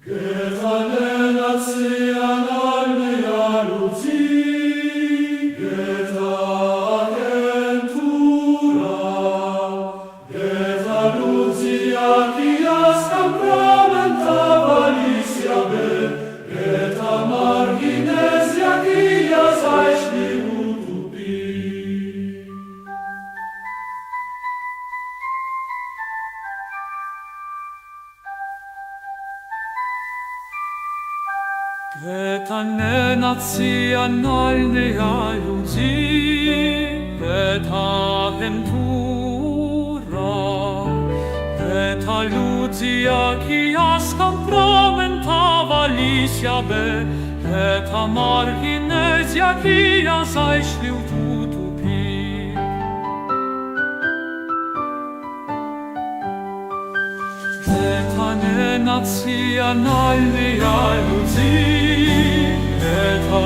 Getane nacjonalnej ludzi, geta agentura, geta ludzi, jaki jaskam pramentowali siaby, geta margines, jaki ja zajśli utupi. Geta nacjonalnej ludzi, geta agentura, geta ludzi, jaki jaskam pramentowali siaby, geta margines, jaki ja zajśli utupi. Geta nacjonalnej ludzi, geta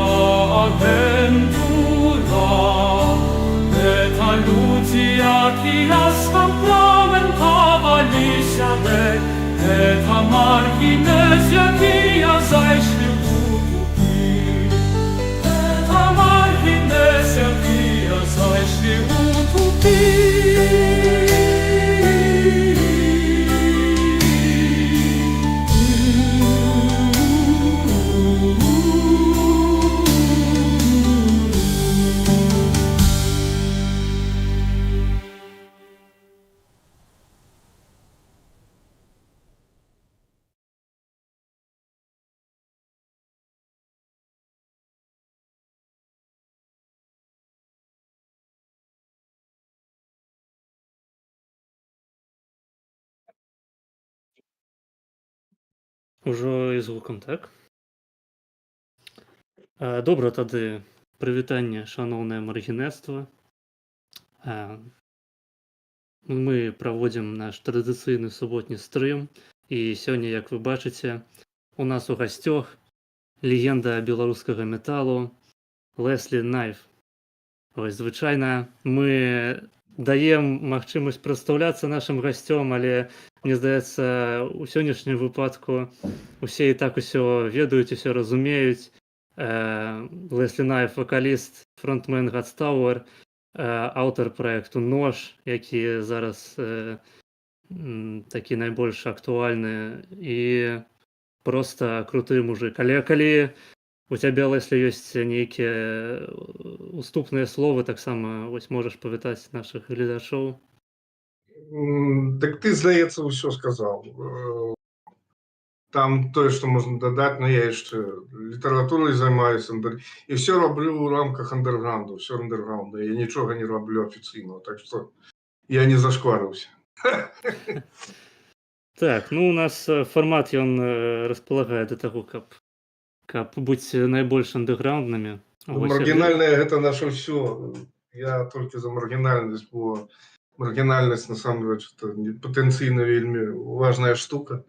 agentura, geta ludzi, jaki jaskam pramentowali siaby, geta margines, jaki ja zajśli utupi. Geta margines, jaki ja zajśli utupi. Ужо і з гукам, так? Добра, тады прывітанне, шаноўнае маргінерства. Мы праводзім наш традыцыйны суботні стрым, і сёння, як вы бачыце, у нас у гасцёх легенда беларускага металу Леслі Найф. Вось, звычайна мы даем магчымасць прадстаўляцца нашым гасцём, але мне здаецца, у сённяшнім выпадку усе і так усё ведаюць, усё разумеюць. Леслі Найф, вакаліст, фронтмен Godstower, аўтар праекту Нож, які зараз такі найбольш актуальны і проста круты мужик. Але калі у цябе, Леслі, ёсць нейкія уступныя словы, таксама вось можаш павітаць нашых гледачоў. Так ты, здаецца, ўсё сказаў. Там тое, што можна дадаць, но я яшчэ літаратурай займаюся і ўсё раблю ў рамках андэрграунду, ўсё андэрграунда. Я нічога не раблю афіцыйна, так што я не зашкварыўся. Так, ну у нас фармат ён распалагае да таго, каб быць найбольш андэграунднымі. Маргінальнае гэта наша ўсё. Я толькі за маргінальнасць, бо маргінальнасць насамрэч патэнцыйна вельмі важная штука.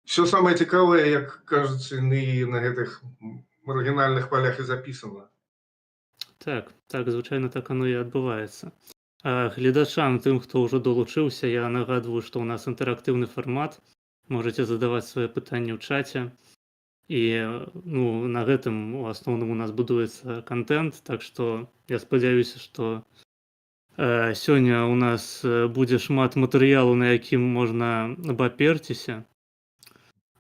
Все самае цікавае, як кажуць, і на гэтых маргінальных палях і запісана. Так, звычайна так оно і адбываецца. Гледачам, тым, хто ўжо долучыўся, я нагадваю, што ў нас інтэрактыўны фармат. Можаце задаваць свае пытанні ў чаце. І на гэтым у асноўным у нас будуецца контент, так што я спадзяюся, што сёння у нас будзе шмат матэрыялу, на якім можна абаперціся.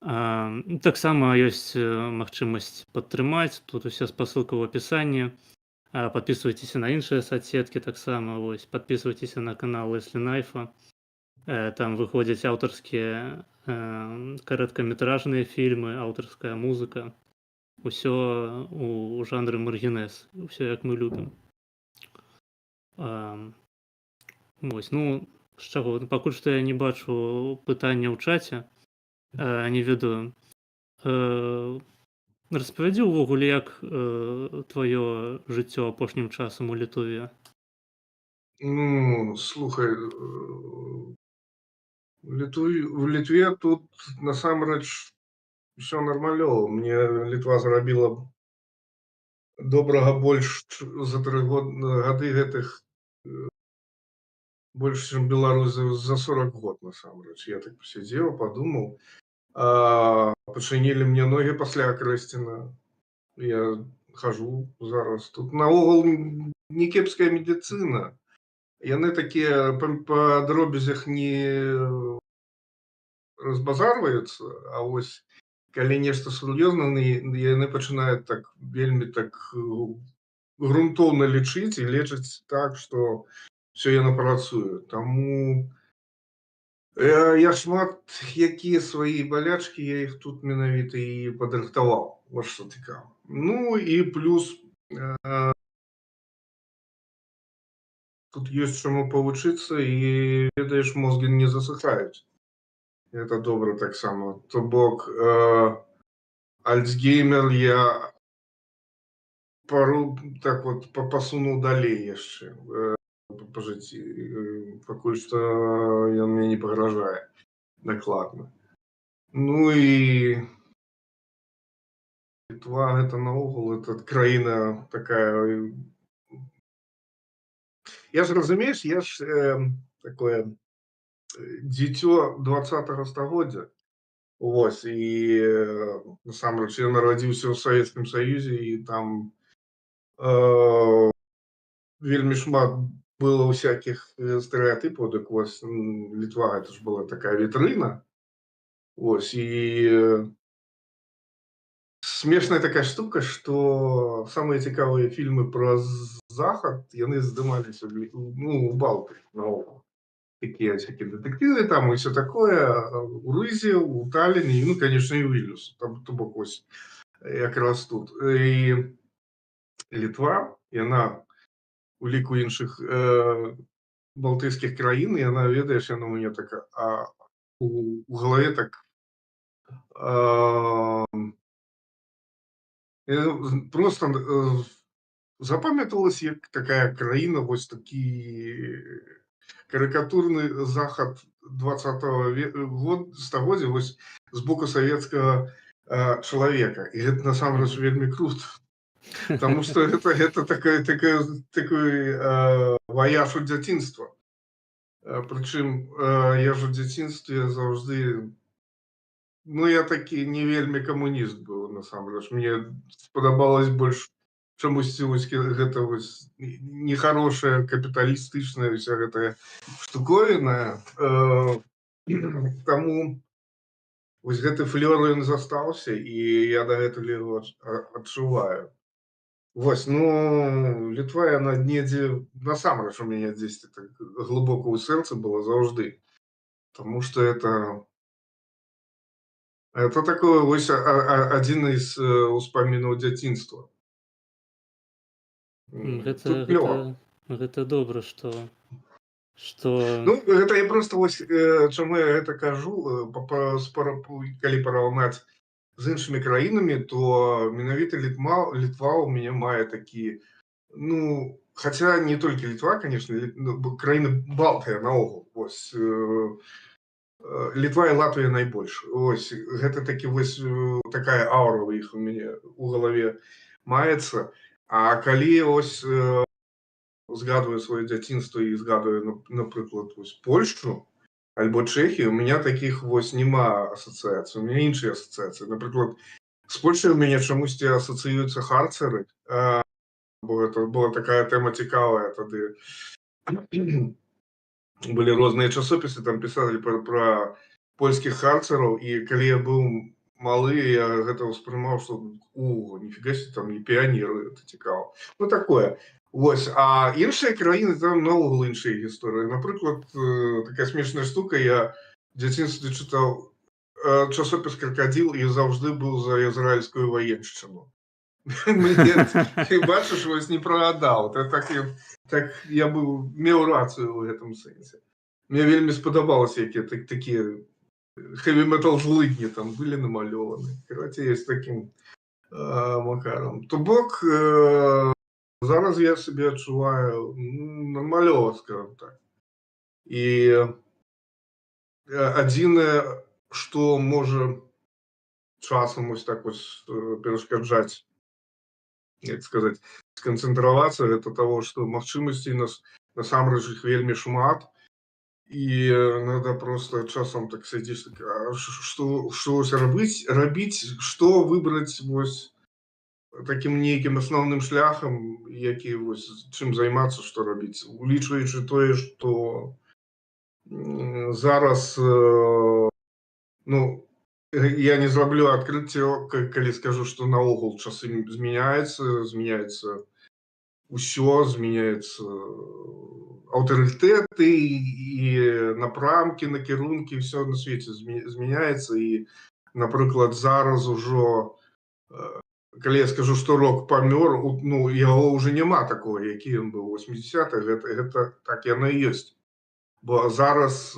Таксама ёсць магчымасць падтрымаць, тут уся спасылка ў апісанні. Подписывайтесь на іншыя соцсеткі таксама, вось, подписывайтесь на канал Леслі Найфа. Там выходзяць аўтарскія кароткаметражныя фільмы, аўтарская музыка. Усё у жанры маргінез, усё як мы любім. Вось, з чаго? Пакуль што я не бачу пытання ў чаце, не ведаю. Распавядзі ўвогуле, як твоё жыццё апошнім часам у Літве? Слухай, в Літве тут насамрэч усё нармалёва. Мне Літва зрабіла добрага больш за 3 гады гэтых, больш, чым Беларусь за 40 год, насамрэч. Я так пасядзеў, падумаў. Пачынілі мне ногі пасля Акрэсціна. Я хожу зараз. Тут наогул не кепская медыцына. Яны такія па дробязях не разбазарваюцца, а вось калі нешта сур'ёзна, яны пачынаюць так вельмі так грунтоўна лічыць і лечаць так, што ўсё яно працуе. Таму я шмат якія свае балячкі, я іх тут менавіта і падрыхтаваў. Вот што цікава. Ну і плюс тут ёсць чаму павучыцца, і ведаеш, мозгі не засыхаюць. Это добра таксама. То бок Альцгеймер я пару так вот пасунуў далей яшчэ па жыцці. Пакуль што ён мне не пагражае дакладна. Ну і Літва гэта наогул это краіна такая. Я ж разумееш, я ж такое дзіцё 20-го стагоддзя. Вось, і насамрэч я нарадзіўся ў Савецкім Саюзе, і там вельмі шмат было всякіх стэрэатыпаў, дык вось Літва гэта ж была такая вітрына. Вось, і смешная такая штука, што самыя цікавыя фільмы пра захад яны здымаліся у Балтыі наогул. Такие всякие детективы там и все такое, у Рызе, у Таллине, ну, конечно, и у Вильнюса, там то бок ось якраз тут. І Літва, яна у ліку іншых балтыйскіх краін, яна, ведаеш, яна у мяне така, у галаве так просто запамяталась як такая краіна, вось такі карикатурный захад 20-го стагоддзя вось з боку савецкага чалавека. І гэта насамрэч вельмі круто. Таму што гэта такой ваяж у дзяцінства. Прычым я ж у дзяцінстве заўжды, ну я такі не вельмі камуніст быў насамрэч. Мне спадабалось больш чамусьці вось гэта вось нехарошая капіталістычная вся гэтая штуковіна. Таму вось гэты флёр ён застаўся, і я дагэтуль яго адчуваю. Вось, ну Літва яна недзе насамрэч у мяне дзесьці так глыбока ў сэрцы была заўжды. Таму што это такое вось адзін з успамінаў дзяцінства. Гэта добра, што ну гэта я просто вось чаму я гэта кажу, калі параўнаць з іншымі краінамі, то менавіта Літва у мяне мае такі, ну хаця не толькі Літва, конечно, краіны Балтыя наогул, вось Літва і Латвія найбольш. Ось гэта такі вось такая аура у іх у мяне у галаве маецца. А калі ось згадываю сваё дзяцінства і згадываю, напрыклад, вось Польшчу альбо Чэхію, у меня такіх вось няма асацыяцый, у меня іншыя асацыяцыі. Напрыклад, з Польшчай у мяне чамусьці асацыююцца харцеры, бо гэта была такая тэма цікавая тады. Былі розныя часопісы, там пісалі пра польскіх харцераў, і калі я быў малы, я гэта ўспрымаў, што ніфіга себе, там не піянеры, это цікава. Ну такое. Вось, а іншыя краіны там наогул іншыя гісторыі. Напрыклад, такая смешная штука, я в дзяцінстве чытаў часопіс «Кракадзіл» і заўжды быў за ізраільскую ваеншчыну. Бачыш, вось не прагадаў. Так я меў рацыю ў гэтым сэнсе. Мне вельмі спадабалася, якія такія хэві-метал злыдні там былі намалёваны. Карацей, я з такім макарам. То бок, зараз я сябе адчуваю нармалёва, скажам так. І адзінае, што можа часам вось так вось перашкаджаць, як сказаць, сканцэнтравацца, гэта таго, што магчымасцей насамрэч іх вельмі шмат. І надо просто часам так сядзіш, так, а што вось рабіць, што выбраць вось такім нейкім асноўным шляхам, які вось чым займацца, што рабіць, улічваючы тое, што зараз ну, я не зраблю адкрыццё, калі скажу, што наогул часы змяняецца ўсё, змяняецца аўтарытэты і напрамкі, накірункі, ўсё на свеце змяняецца. І, напрыклад, зараз ужо, калі я скажу, што рок памёр, ну, яго ўжо няма такого, які ён быў у 80-х, гэта так яно і ёсць. Бо зараз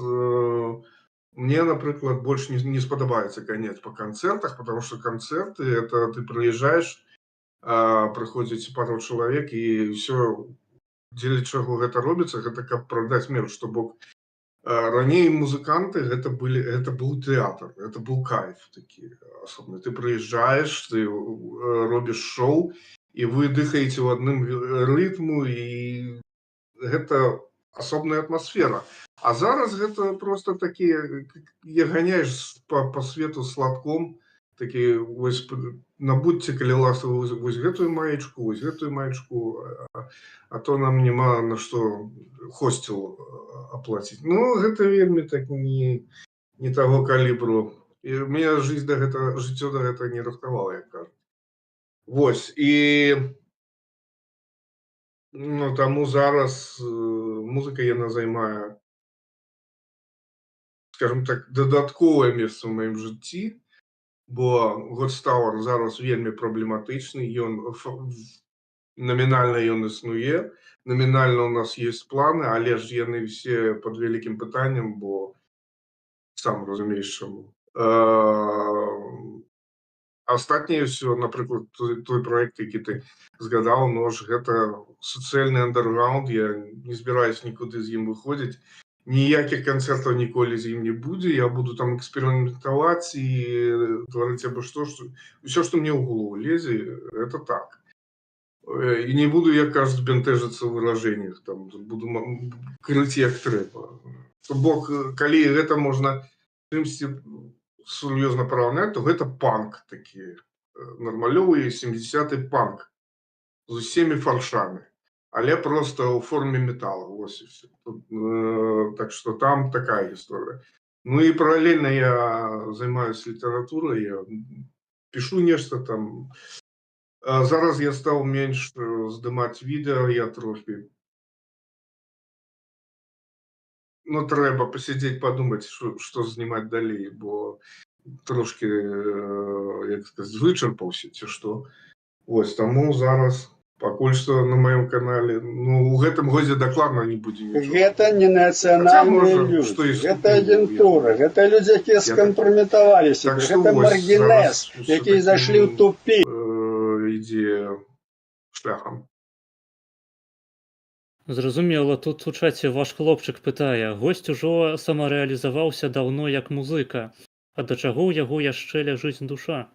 мне, напрыклад, больш не спадабаецца ганяць па канцэртах, потому што канцэрты — это ты прыязджаеш, прыходзіць пару чалавек і ўсё, дзеля чаго гэта робіцца, гэта каб прадаць мерч, што бок раней музыканты гэта быў тэатр, гэта быў кайф такі асобны. Ты прыязджаеш, ты робіш шоу, і вы дыхаеце ў адным рытму, і гэта асобная атмасфера. А зараз гэта просто такі, як ганяеш па свету з сладком, такі вось набудзьце, калі ласка, вось гэтую маечку, а то нам няма на што хосцел аплаціць. Ну, гэта вельмі так не таго калібру. І меня жыццё да гэтага не рыхтавала, як кажуць. Вось, і ну, таму зараз музыка яна займае, скажем так, дадатковае месца ў маім жыцці, бо God's Tower зараз вельмі праблематычны, намінальна ён існуе, намінальна у нас ёсць планы, але ж яны все пад вялікім пытаннем, бо сам разумееш чаму. Астатняе ўсё, напрыклад, той праект, які ты згадаў, ж гэта суцэльны андэрграунд, я не збіраюсь нікуды з ім выходзіць, ніякіх канцэртаў ніколі з ім не будзе, я буду там эксперыментаваць і тварыць або што, ўсё, што мне ў голову лезе, гэта так. І не буду, як кажуць, бянтэжыцца ў выражэннях, там буду крыць як трэба. То бок, калі гэта можна чымсьці сур'ёзна параўнаць, то гэта панк такі, нармалёвы 70-й панк з усімі фаршамі, але просто ў форме металла, вось і все. Так што там такая гісторыя. Ну і паралельна я займаюсь літаратурай, я пішу нешта там. Зараз я стаў менш здымаць відэа, я трохі, ну, трэба пасядзець, падумаць, што знімаць далей, бо трошки, як сказаць, вычарпаўся ці што. Вось, таму зараз пакуль што на маім канале, ну, у гэтым годзе дакладна не будзе нічога. Гэта не нацыянальныя людзі, гэта агентура, гэта людзі, якія скампраметаваліся, гэта маргінез, якія зайшлі ў тупік. Ідзе шляхам. Зразумела, тут у чаце ваш хлопчык пытае: госць ужо самарэалізаваўся даўно як музыка, а да чаго ў яго яшчэ ляжыць душа?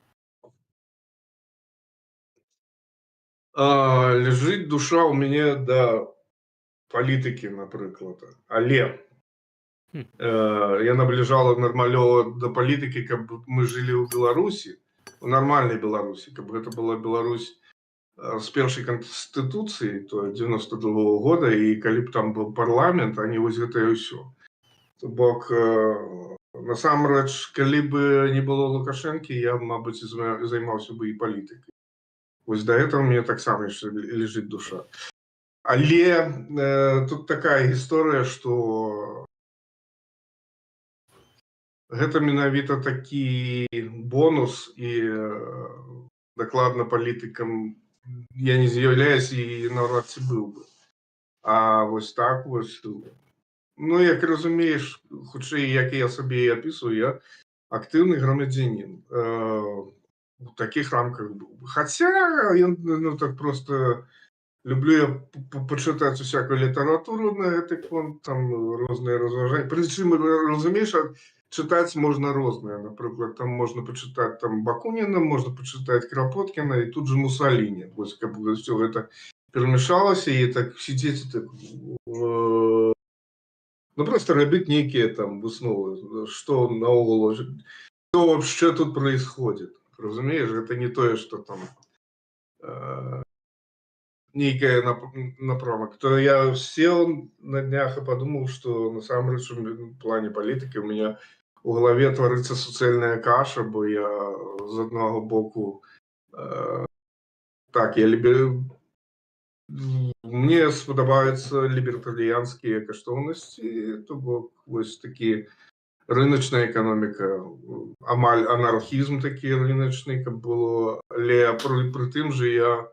Ляжыць душа ў мяне да палітыкі, напрыклад, але я набліжала нармалёва да палітыкі, каб мы жылі ў Беларусі, у нармальнай Беларусі, каб гэта была Беларусь з першай канстытуцыі, то 92-го года, і калі б там быў парламент, а не вось гэтае ўсё. То бок, насамрэч, калі б не было Лукашэнкі, я, мабыць, займаўся бы і палітыкай. Вось да гэтага мне таксама яшчэ ляжыць душа. Але тут такая гісторыя, што гэта менавіта такі бонус, і дакладна палітыкам я не з'яўляюсь і наўрад ці быў бы. А вось так вось, ну, як разумееш, хутчэй, як я сабе і апісваю, я актыўны грамадзянін. У такіх рамках быў бы. Хаця, ну, так просто люблю я пачытаць усякую літаратуру на гэты конт, там розныя разважанні. Прычым, разумееш, чытаць можна рознае. Напрыклад, там можна пачытаць там Бакуніна, можна пачытаць Крапоткіна і тут же Мусаліні. Вось, каб ўсё гэта перамяшалася і так сидзець, так Ну, просто рабіць нейкія там высновы, што наогул, что вообще тут происходит. Разумеешь, это не тое, что там нейкая напрамак. То я сел на днях и подумал, что насамрэч в плане политики у меня у голове творится социальная каша, бо я з одного боку так, мне спадабаюцца лібертарыянскія каштоўнасці, то бок вось такі рыночная эканоміка, амаль анархізм такі рыночны, каб было, але пры тым же я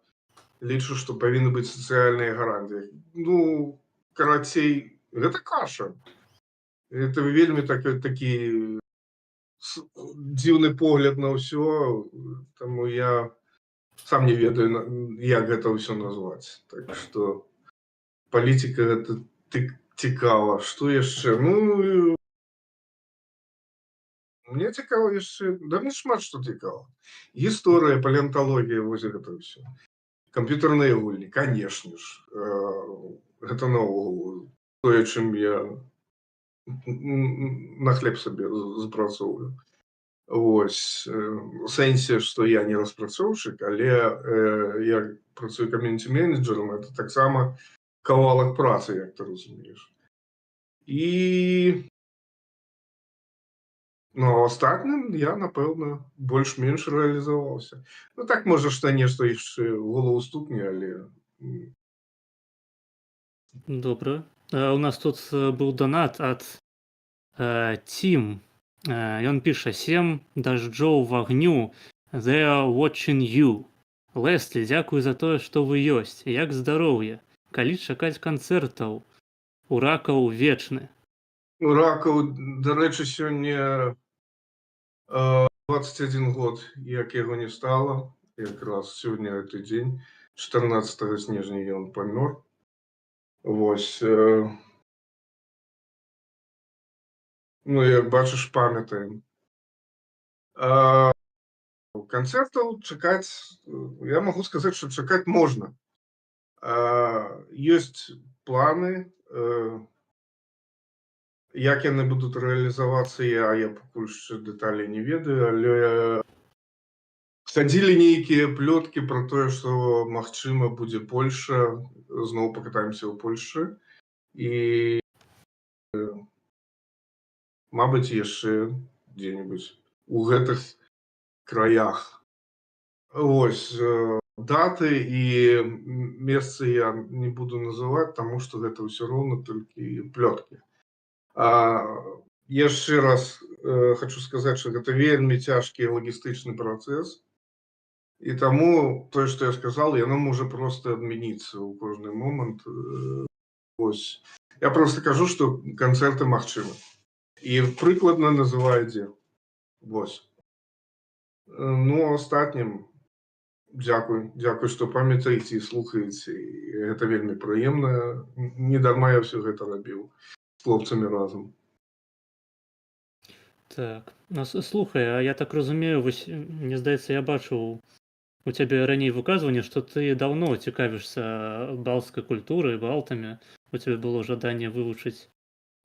лічу, што павінны быць сацыяльныя гарантыі. Ну, карацей, гэта каша. Это вельмі такі дзіўны погляд на ўсё, таму я сам не ведаю, як гэта ўсё назваць. Так што палітыка гэта цікава. Што яшчэ? Ну, мне цікава яшчэ, да мне шмат што цікава. Гісторыя, палеанталогія, вось гэта ўсё. Камп'ютарныя гульні, канешне ж. Гэта наогул тое, чым я на хлеб сабе запрацоўваю. Вось. У сэнсе, што я не распрацоўшчык, але я працую камьюніці-менеджерам, это таксама кавалак працы, як ты разумееш. І ну, астатнім я, напэўна, больш-менш рэалізаваўся. Ну так, можа, што нешта яшчэ ў голову стукне, але... Добра. У нас тут быў данат ад Тім. Ён піша: 7 дажджоў вагню, they are watching you. Леслі, дзякуй за тое, што вы ёсць. Як здароўе? Калі чакаць канцэртаў? У ракаў вечны. У ракаў, дарэчы, сёння 21 год, як яго не стала. Якраз сёння гэты дзень, 14 снежня ён памёр. Вось. Ну, як бачыш, памятаем. Канцэртаў чакаць, я магу сказаць, што чакаць можна. Ёсць планы, як яны будуць рэалізавацца, я пакуль яшчэ дэталей не ведаю, але хадзілі нейкія плёткі пра тое, што, магчыма, будзе Польша, зноў пакатаемся ў Польшчы, і, мабыць, яшчэ дзе-небудзь у гэтых краях. Вось. Даты і месцы я не буду называць, таму што гэта ўсё роўна толькі плёткі. Яшчэ раз хочу сказаць, што гэта вельмі цяжкі лагістычны працэс, і таму тое, што я сказал, яно можа проста адмяніцца ў кожны момант. Вось. Я просто кажу, што канцэрты магчымы. І прыкладна называю дзе. Вось. Ну, астатнім, дзякуй, што памятаеце і слухаеце. Гэта вельмі прыемна. Не дарма я ўсё гэта рабіў з хлопцамі разам. Так. Слухай, а я так разумею, вось, мне здаецца, я бачыў у цябе раней выказванне, што ты даўно цікавішся балцкай культурай, балтамі. У цябе было жаданне вывучыць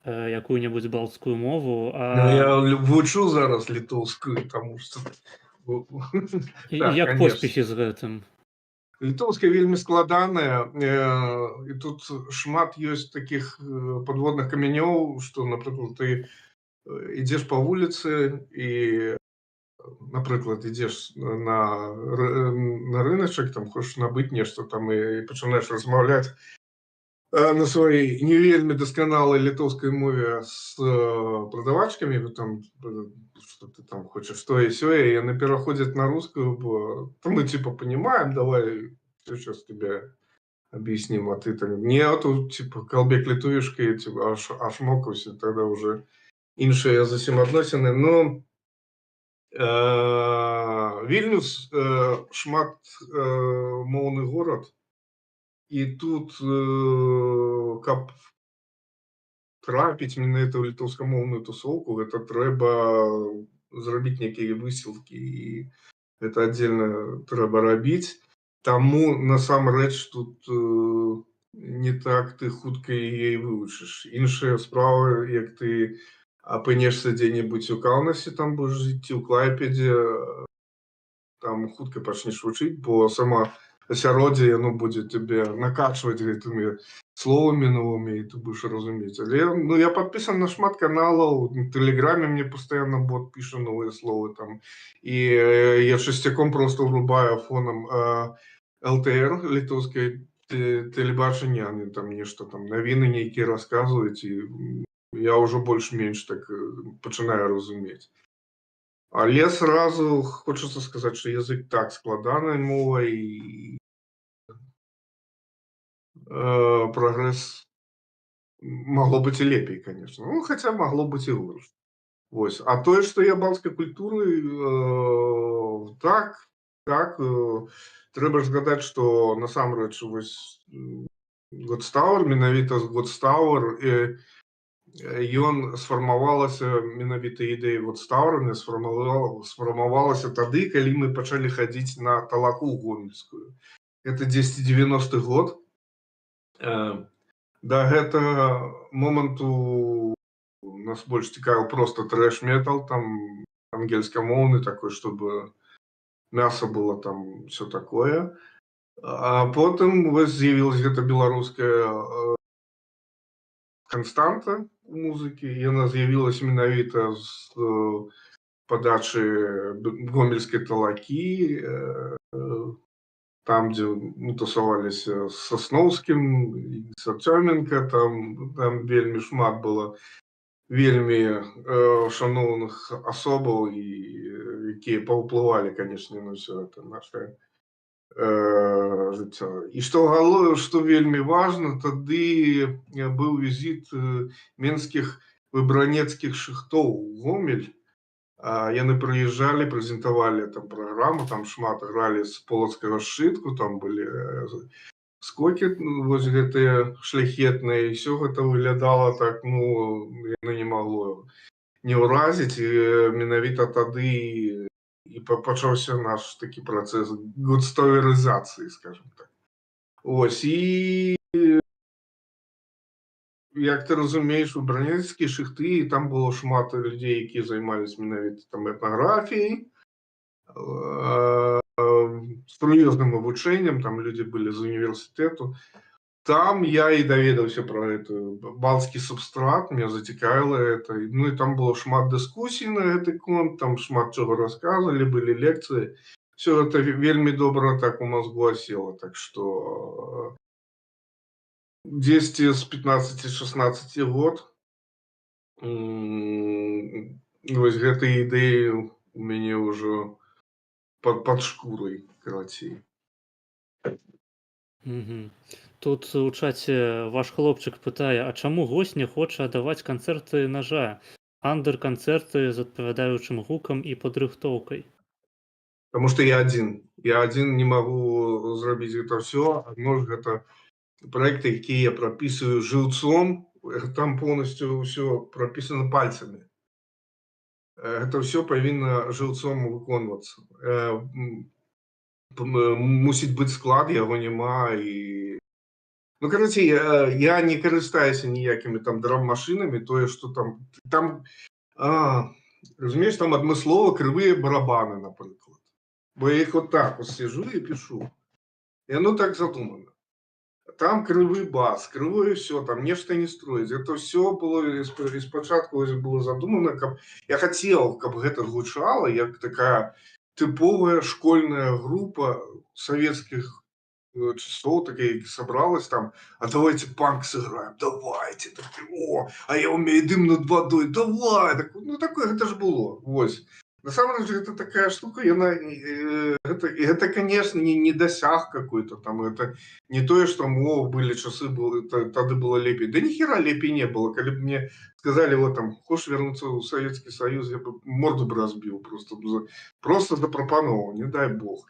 якую-небудзь балцкую мову. Я вучу зараз літоўскую, таму што... Як поспехі з гэтым? Літоўская вельмі складаная, і тут шмат ёсць такіх падводных камянёў, што, напрыклад, ты ідзеш па вуліцы і, напрыклад, ідзеш на рыначак, там хочаш набыць нешта там і пачынаеш размаўляць на сваёй не вельмі дасканалай літоўскай мове з прадавачкамі, там, что ты там хочешь, то и сё, и яны пераходзяць на русскую, бо мы типа понимаем, давай сейчас тебе объясним, а ты там не, а тут типа калбек літуешкай, типа аж мокаўся, тогда уже іншыя зусім адносіны. Но Вільнюс шмат моўны горад, і тут каб трапіць менавіта ў літоўскамоўную тусоўку, гэта трэба зрабіць нейкія высілкі, і гэта аддзельна трэба рабіць. Таму насамрэч тут не так ты хутка яе вывучыш. Іншая справа, як ты апынешся дзе-небудзь у Каўнасе, там будзеш жыць, ці ў Клайпедзе, там хутка пачнеш вучыць, бо сама асяроддзе яно будзе цябе накачваць гэтымі словамі новымі, і ты будзеш разумець. Але ну, я падпісан на шмат каналаў, на Тэлеграме мне пастаянна бот піша новыя словы там. І я часцяком просто врубаю фонам ЛТР, літоўскай тэлебачання, они там нешта там навіны нейкія расказваюць, і я ўжо больш-менш так пачынаю разумець. Але сразу хочется сказаць, што язык так складаная мова, і прагрэс магло быць і лепей, конечно. Ну, хаця магло быць і горш. Вось. А тое, што я балцкай культуры, так, трэба ж згадаць, што насамрэч вось Годстауэр, менавіта з Годстауэр, ён сфармавалася, менавіта ідэя Годстауэра сфармавалася тады, калі мы пачалі хадзіць на талаку гомельскую. Это 10-90 год. Да гэтага моманту нас больш цікавіў просто трэш-метал, там ангельскамоўны такой, чтобы мяса было там, все такое. А потым вось з'явілася гэта беларуская канстанта у музыкі. Яна з'явілася менавіта з падачы гомельскай талакі, там, дзе мы тусаваліся з Сасноўскім, з Артёменка, там вельмі шмат было вельмі шаноўных асобаў, якія паўплывалі, канешне, на ўсё гэта наша жыццё. І што вельмі важна, тады быў візіт менскіх выбранецкіх шыхтоў у Гомель. Яны прыязджалі, прэзентавалі там праграму, там шмат гралі з полацкага сшытку, там былі скокі вось гэтыя шляхетныя, і ўсё гэта выглядала так, ну, яно не магло не ўразіць, і менавіта тады і пачаўся наш такі працэс годстауэрызацыі, скажем так. Ось, і як ты разумееш, у бранецкія шыхты, і там было шмат людзей, якія займаліся менавіта там этнаграфіяй, сур'ёзным вывучэннем, там людзі былі з універсітэту. Там я і даведаўся пра гэты балцкі субстрат, меня зацікавіла гэта. Ну і там было шмат дыскусій на гэты конт, там шмат чаго расказвалі, былі лекцыі. Все гэта вельмі добра так у мозгу асела, так што 10 з 15-16 год вось гэтай ідэі у мяне ўжо пад шкурай, карацей. Тут у чаце ваш хлопчык пытае, а чаму госць не хоча даваць канцэрты нажа? Андэр-канцэрты з адпавядаючым гукам і падрыхтоўкай. Таму што я адзін не магу зрабіць гэта ўсё. Адно ж гэта проекты, якія я прапісваю жыўцом, там поўнасцю ўсё прапісана пальцамі. Гэта ўсё павінна жыўцом выконвацца. Мусіць быць склад, яго няма, і ну, карацей, я не карыстаюся ніякімі там драм-машынамі, тое, што там разумееш, там адмыслова крывыя барабаны, напрыклад. Бо я іх вот так вот сижу і пішу. І оно так задумано. Там крывы бас, крывое все, там нешта не строіць. Это все было спачатку было задумано, каб я хацеў, каб гэта гучала як такая тыповая школьная група савецкіх часоў, такая, собралась там, а давайте панк сыграем, давайте, так, о, а я умею дым над водой, давай, так, ну такое гэта ж было, вось. Насамрэч, гэта такая штука, гэта, конечно, не досяг какой-то там, это не тое, што былі часы, тады было лепей. Да ніхера лепей не было. Калі б мне сказали, вот там, хочешь вернуться в Советский Союз, я бы морду бы разбил просто за прапанову, не дай бог.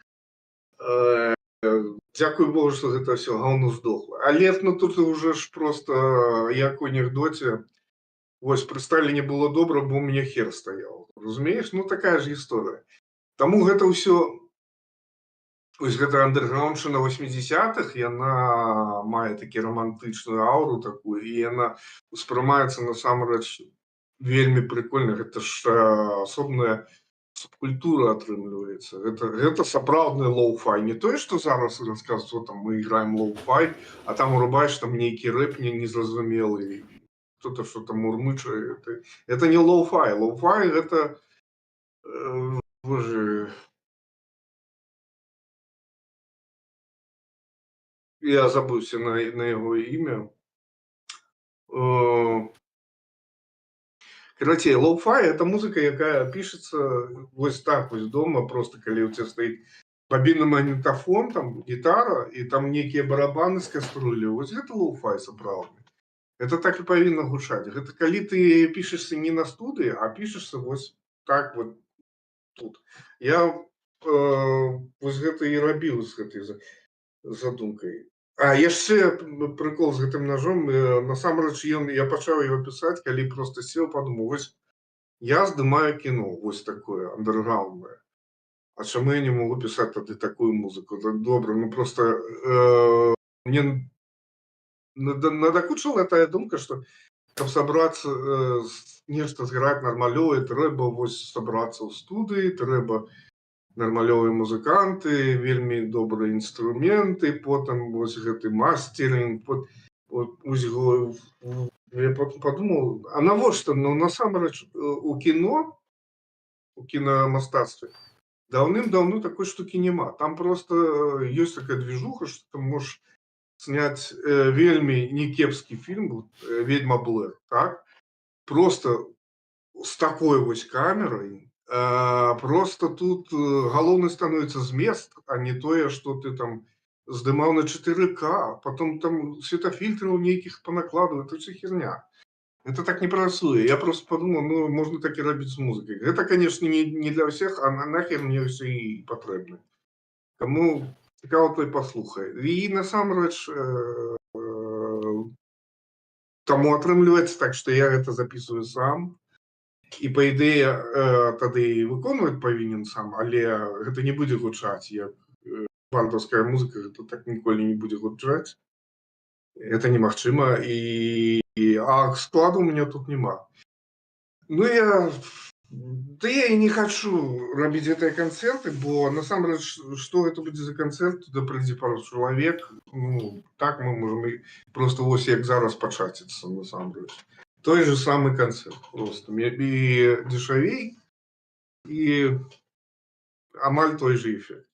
Дзякуй Богу, што гэта все гаўно здохла. Але ну тут уже ж просто, як у анекдоце, вось пры Сталіне было добра, бо у мяне хер стаяў. Разумееш? Ну такая ж гісторыя. Таму гэта ўсё Вось гэта андэрграўндчына 80-х, яна мае такі романтычную ауру такую, і яна успрымаецца насамрэч вельмі прикольна. Гэта ж асобная субкультура атрымліваецца. Гэта сапраўдны лоу-фай. Не тое, што зараз расказваюць, там мы іграем лоу-фай, а там урубаеш там нейкі рэп незразумелы, кто-то что-то мурмычае. Это не лоу-фай. Лоу-фай гэта боже, я забыўся на яго імя. Карацей, лоу-фай это музыка, якая пішацца вось так вось дома, просто калі ў цябе стаіць бабінны магнітафон, там гітара і там нейкія барабаны з каструлі. Вось гэта лоу-фай сапраўдны. Это так і павінна гучаць. Гэта калі ты пішешся не на студыі, а пішешся вось так вот тут. Я вось гэта і рабіў з гэтай задумкай. А яшчэ прыкол з гэтым ножом. Насамрэч я пачаў яго пісаць, калі просто сеў, падумаў, вось я здымаю кіно, вось такое андэрграўнднае. А чаму я не могу пісаць тады такую музыку? Добра, ну просто мне надакучыла тая думка, што каб сабрацца нешта зграць нармалёвае, трэба вось сабрацца ў студыі, трэба нармалёвыя музыканты, вельмі добрыя інструменты, потым вось гэты мастеринг. Я потым падумаў, а навошта? Ну насамрэч у кіно, у кінамастацтве даўным-даўно такой штукі няма. Там просто ёсць такая движуха, што ты можаш сняць вельмі некепскі фільм, «Ведьма Блэр», так? Просто з такой вось камерай. Просто тут галоўны становіцца змест, а не тое, што ты там здымаў на 4К, потом там светафільтраў нейкіх панакладаў. Это ўсё херня. Это так не працуе. Я просто подумал, ну можна так і рабіць з музыкай. Гэта, конечно, не для ўсіх, а нахер мне ўсё і патрэбна. Каму цікава, той паслухае. І насамрэч таму атрымліваецца так, што я гэта записываю сам. І па ідэі тады і выконваць павінен сам, але гэта не будзе гучаць як бандаўская музыка, гэта так ніколі не будзе гучаць. Это немагчыма, а складу у меня тут няма. Ну я і не хачу рабіць гэтыя канцэрты, бо насамрэч што гэта будзе за канцэрт, туды прыйдзе пару чалавек. Ну так мы можам просто вось як зараз пачаціцца насамрэч. Той же самый концерт, просто и дешевей, и амаль той же эффект.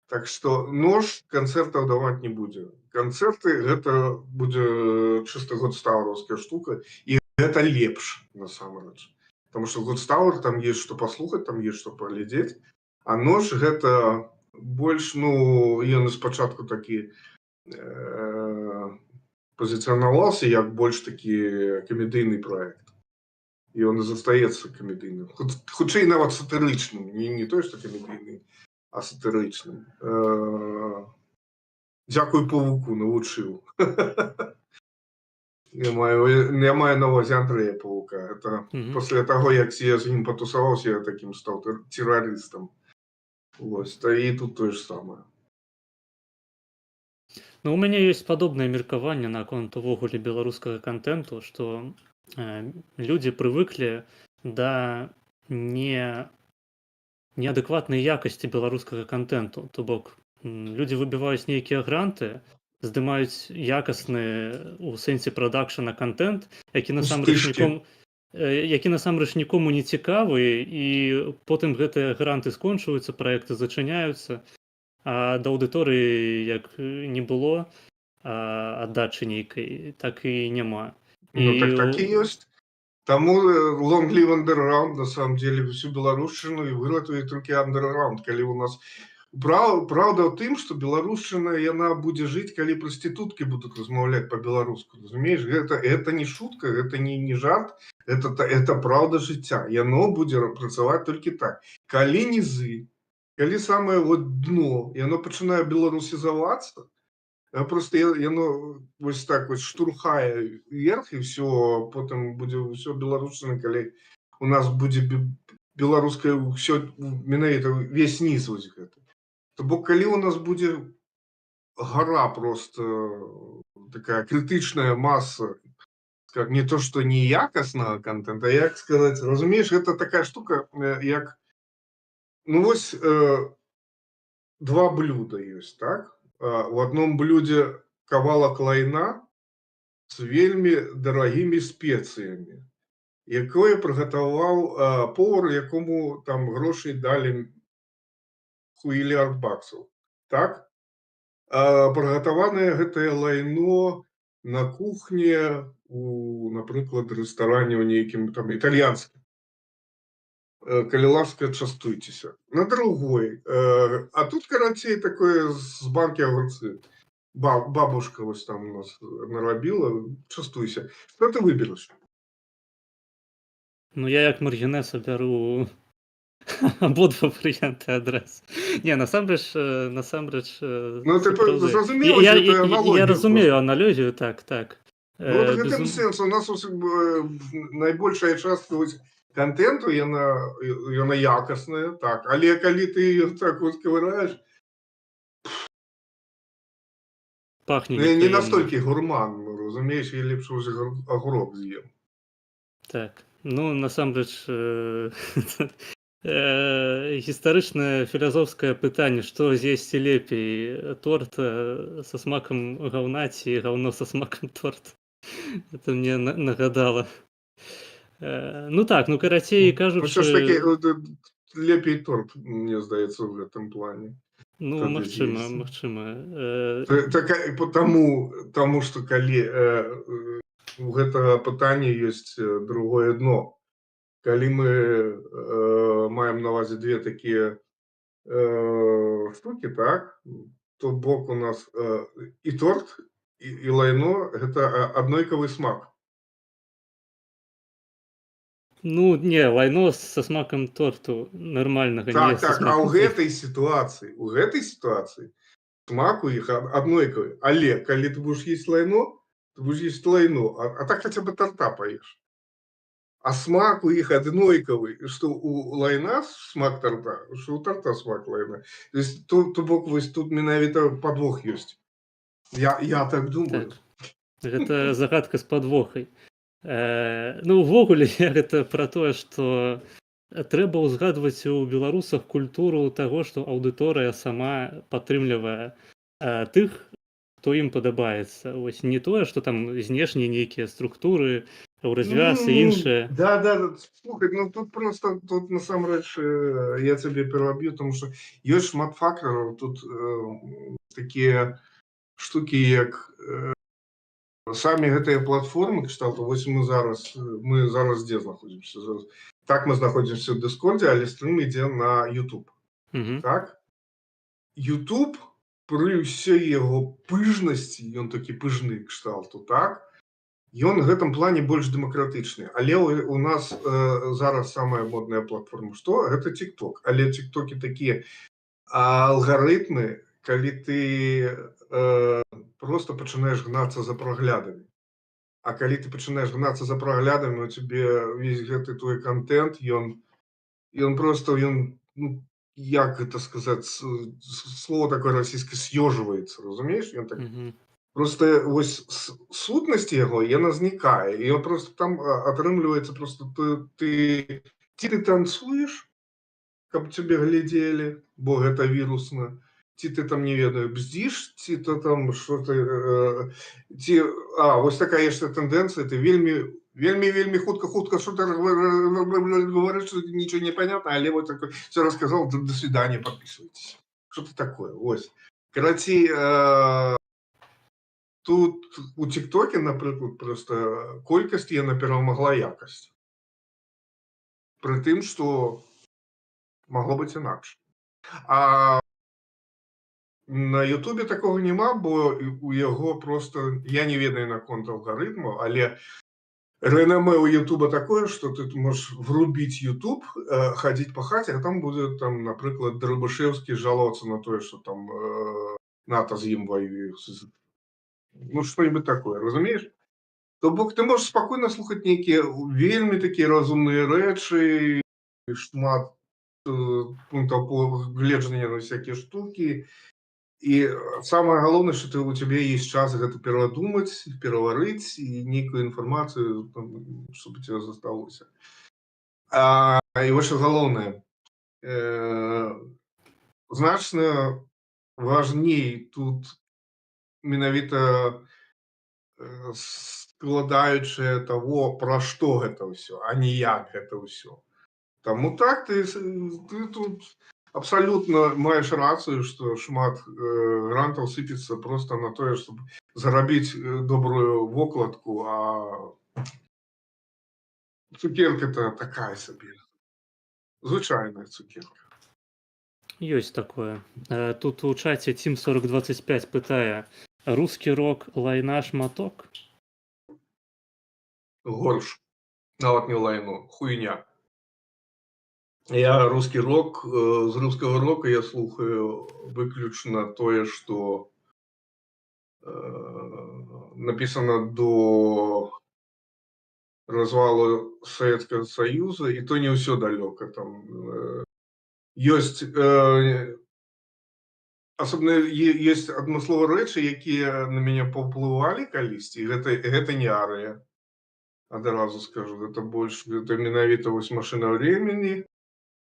Так что нож концертов давать не будем. Концерты это будет чисто годстауровская штука, и это лепш на самом деле. Потому что годстаур там есть что послухать, там есть что поглядеть, а нож это больше, ну, ён спочатку такі позиционировался як больш такі камедыйны проект. І он і застаецца камедыйным. Хутчэй нават сатырычным. Не тое, што камедыйны, а сатырычным. Дзякуй павуку, навучыў. Я маю на ўвазе Андрэя Павука. Это пасля таго, як я з ім патусаваўся, я такім стаў тэрарыстам. Вось, і тут тое ж самае. Ну, у мяне ёсць падобнае меркаванне наконт увогуле беларускага контенту, што людзі прывыклі да неадэкватнай якасці беларускага контенту. То бок людзі выбіваюць нейкія гранты, здымаюць якасны у сэнсе прадакшана контент, які насамрэч нікому не цікавы, і потым гэтыя гранты скончваюцца, праекты зачыняюцца. А да аўдыторыі як не было аддачы нейкай, так і няма. Ну так і ёсць. Таму long live underground, на самом деле, всю беларушчыну і выратуе толькі underground. Калі у нас правда ў тым, што беларушчына яна будзе жыць, калі прастытуткі будуць размаўляць па-беларуску. Разумееш, гэта не шутка, гэта не жарт, это правда жыцця. Яно будзе працаваць толькі так. Калі нізы, калі самае вот дно, яно пачынае беларусізавацца, просто яно вось так вось штурхае вверх, і все, потым будзе ўсё беларушчына, калі у нас будзе беларускае ўсё, менавіта весь низ вось гэты. То бок калі ў нас будзе гора просто такая крытычная маса, как не то что неякаснага контента, як сказаць, разумееш, гэта такая штука, як ну вось два блюда ёсць, так? У адном блюдзе кавалак лайна з вельмі дарагімі спецыямі, якое прыгатаваў повар, якому там грошай далі хуілярд баксаў, так? Прыгатаванае гэтае лайно на кухне у, напрыклад, рэстаране ў нейкім там італьянскім. Калі ласка, частуйцеся. На другой. А тут, карацей, такое з банкі агурцы. Бабушка вось там у нас нарабіла, частуйся. Што ты выбераш? Ну, я як маргінеса бяру абодва варыянты адразу. Не, насамрэч... Ну, ты зразумела, гэта аналогію. Я разумею аналогію, так. Ну, вот гэтым сэнсам, у нас найбольшая частка контенту, яна якасная, так. Але калі ты так вот ковыраеш, пахне не непрыемна. настолькі гурман, разумееш, я лепш уже агурок з'ем. Так, ну, насамрэч, гістарычнае філазофскае пытанне, што з'есці лепей, торт са смакам гаўна ці гаўно са смакам торта. Это мне нагадала. Ну так, ну карацей кажучы... Усё ж такі лепей торт, мне здаецца, у гэтым плане. Ну, магчыма. Таму што калі у гэтага пытання ёсць другое дно. Калі мы маем на ўвазе две такія штукі, так, то бок у нас і торт, і лайно – гэта аднолькавы смак. Ну, не, лайно са смакам торту нармальнага. Так, а ў гэтай сітуацыі смак у іх аднолькавы. Але калі ты будзеш есць лайно, ты будзеш есць лайно, а так хаця бы торта паеш. А смак у іх аднолькавы, што у лайна смак торта, што у торта смак лайна. То есть, то бок, вось тут менавіта падвох ёсць. Я так думаю. Так. Гэта загадка з падвохай. Ну, увогуле, гэта пра тое, што трэба ўзгадваць у беларусах культуру таго, што аўдыторыя сама падтрымлівае тых, хто ім падабаецца. Вось не тое, што там знешнія нейкія структуры, развяз і іншае. Да, слухай, ну тут просто, тут насамрэч я цябе пераб'ю, тому што ёсць шмат фактараў, тут такія штукі, як самі гэтыя платформы кшталту, вось мы зараз дзе знаходзімся? Так, мы знаходзімся ў Дыскордзе, але стрым ідзе на YouTube. Так? YouTube, пры ўсёй яго пыжнасці, ён такі пыжны кшталту, так? Ён в гэтым плане больш дэмакратычны. Але у нас зараз самая модная платформа што? Гэта TikTok. Але TikToкі такія алгарытмы, калі ты просто пачынаеш гнацца за праглядамі. А калі ты пачынаеш гнацца за праглядамі, у цябе весь гэты твой контент, ён просто, ну, як гэта сказаць, слово такое расійскае, съёжваецца, разумееш? Ён так... Просто вось сутнасць яго, яна знікае. І ён просто там атрымліваецца, просто ты танцуеш, каб цябе глядзелі, бо гэта вірусна. Ці ты там, не ведаю, бздзіш, ці то там што-то... Вось такая яшчэ тэндэнцыя, ты вельмі хутка што-то говориш, што нічого не понятно, але вот такое, все рассказал, до свидания, подписывайтесь. Что-то такое, вось. Карацей, тут у ТикТоке, напрыклад, просто колькасць яна перамагла якасць. Пры тым, што магло быць інакш. А на Ютубе такого нема, бо у яго просто, я не ведаю наконт алгарытму, але рэноме у Ютуба такое, што ты можаш врубіць Ютуб, хадзіць па хаце, а там будзе, там, напрыклад, Драбышэўскі жаловацца на тое, што там НАТО з ім воюе. Ну, што-нибудь такое, разумееш? То бок ты можаш спакойна слухаць нейкія вельмі такія разумныя рэчы, шмат пунктаў погледжання на всякие штуки. І самае галоўнае, што у цябе есть час гэта перадумаць, пераварыць і нейкую інфармацыю, чтобы у тебя засталося. І вось што галоўнае, значна важней тут менавіта складаючае таго, пра што гэта ўсё, а не як гэта ўсё. Таму так, ты тут абсолютно маешь рацию, что шмат грантов сыпется просто на то, чтобы заработать добрую вокладку, а цукерка-то такая себе. Звычайная цукерка. Ёсць такое. Тут у чаце Team 4025 пытае: рускі рок лайна шматок? Горш. Нават не лайно, хуйня. Я русский рок, з русского рока я слухаю выключно тое, что написано до развала Советского Союза, и то не все далеко. Там есть особенно есть адмысловыя рэчы, якія на мяне паўплывалі калісьці, і гэта не арыя. Адразу скажу, это больше, это менавіта вось машина времени.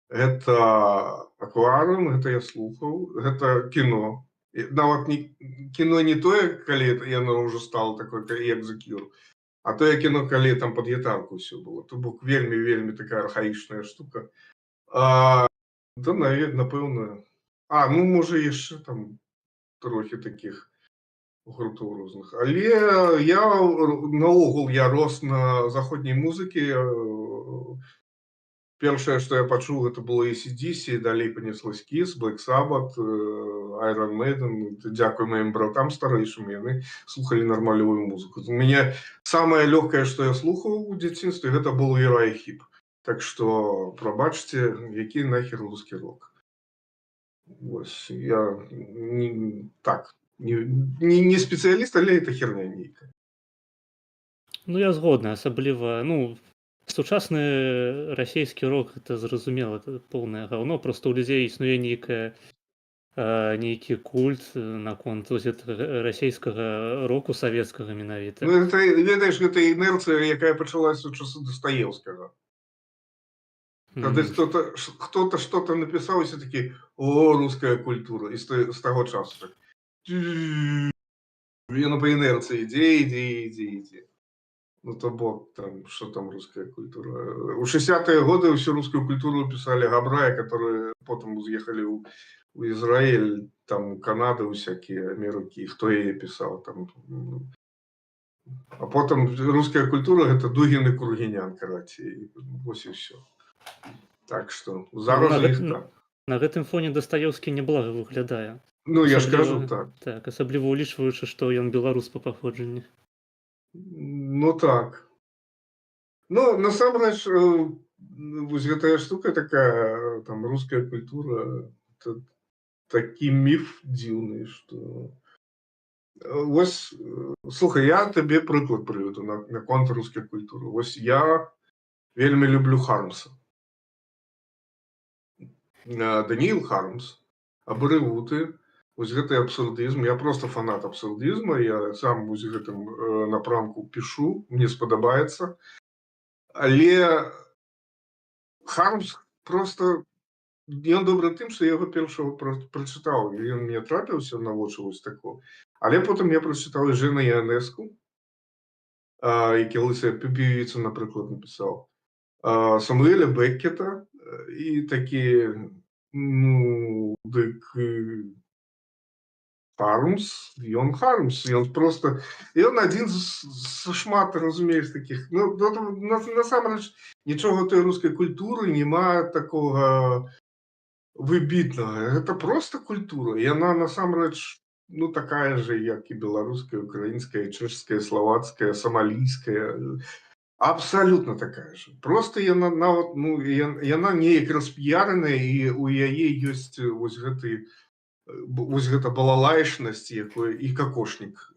Это акварыум, гэта я слухаў, гэта кіно. Нават кіно не тое, калі яно ўжо стало такое, як The Cure, а тое кіно, калі там пад гітарку ўсё было. То бок вельмі такая архаічная штука. Да, напэўна. Ну, можа, яшчэ там трохі такіх гуртоў розных. Але наогул я рос на заходняй музыкі. Першае, што я пачуў, гэта было AC/DC, далей панеслось Kiss, Black Sabbath, Iron Maiden. Дзякуй маім братам старэйшым, яны слухалі нармалёвую музыку. У мяне самае лёгкае, што я слухаў у дзяцінстве, гэта был Uriah Heep. Так што, прабачце, які нахер рускі рок. Вось, я не спецыяліст, але это херня нейкая. Ну, я згодны, асабліва, сучасны расійскі рок, это зразумела, это поўнае гаўно, просто у людзей існуе нейкі культ наконт расійскага року савецкага менавіта. Ну, это, ведаеш, гэта інерцыя, якая пачалася ў часы Дастаеўскага. Калі кто-то что-то написал, и все таки: о, русская культура. И с того часу так. Яно по инерции иди. Ну, то бог, там, что там русская культура. У 60-е годы всю русскую культуру писали габраи, которые потом уехали в Израиль, там, Канаду всякие, Америки, кто ее писал там. А потом русская культура — это Дугин и Кургинян, короче, вот и все. Так что зараз іх так. На гэтым фоне Дастаеўскі няблага выглядае. Ну, я ж кажу так. Так, асабліва улічваючы, што ён беларус па паходжанні. Ну так. Ну, насамрэч, вось гэтая штука такая, там, руская культура, это такі міф дзіўны, што... Вось, слухай, я табе прыклад прывяду наконт рускай культуры. Вось я вельмі люблю Хармса. Даніил Хармс, абрывуты, вось гэты абсурдызм. Я просто фанат абсурдызма, я сам вось гэтым напрамку пішу, мне спадабаецца. Але Хармс просто... Ён добры тым, што я яго першого прачытаў, і ён мне трапіўся на вочы вось такого. Але потым я прачытаў і Жена Іанеску, які лысая певіца, напрыклад, напісаў, Самуэля Беккета, і такі, ну, дык Хармс, ён Хармс, ён просто... Ён адзін з шмат, разумееш, такіх... Ну, насамрэч, нічога той рускай культуры нема такога выбітнага. Гэта просто культура. Яна насамрэч, ну, такая же, як і беларуская, украінская, чэшская, славацкая, самалійская. Абсолютно такая же. Просто яна нават, ну, яна неяк распіяраная, і у яе ёсць вось гэта балалайшнасць, і какошнік,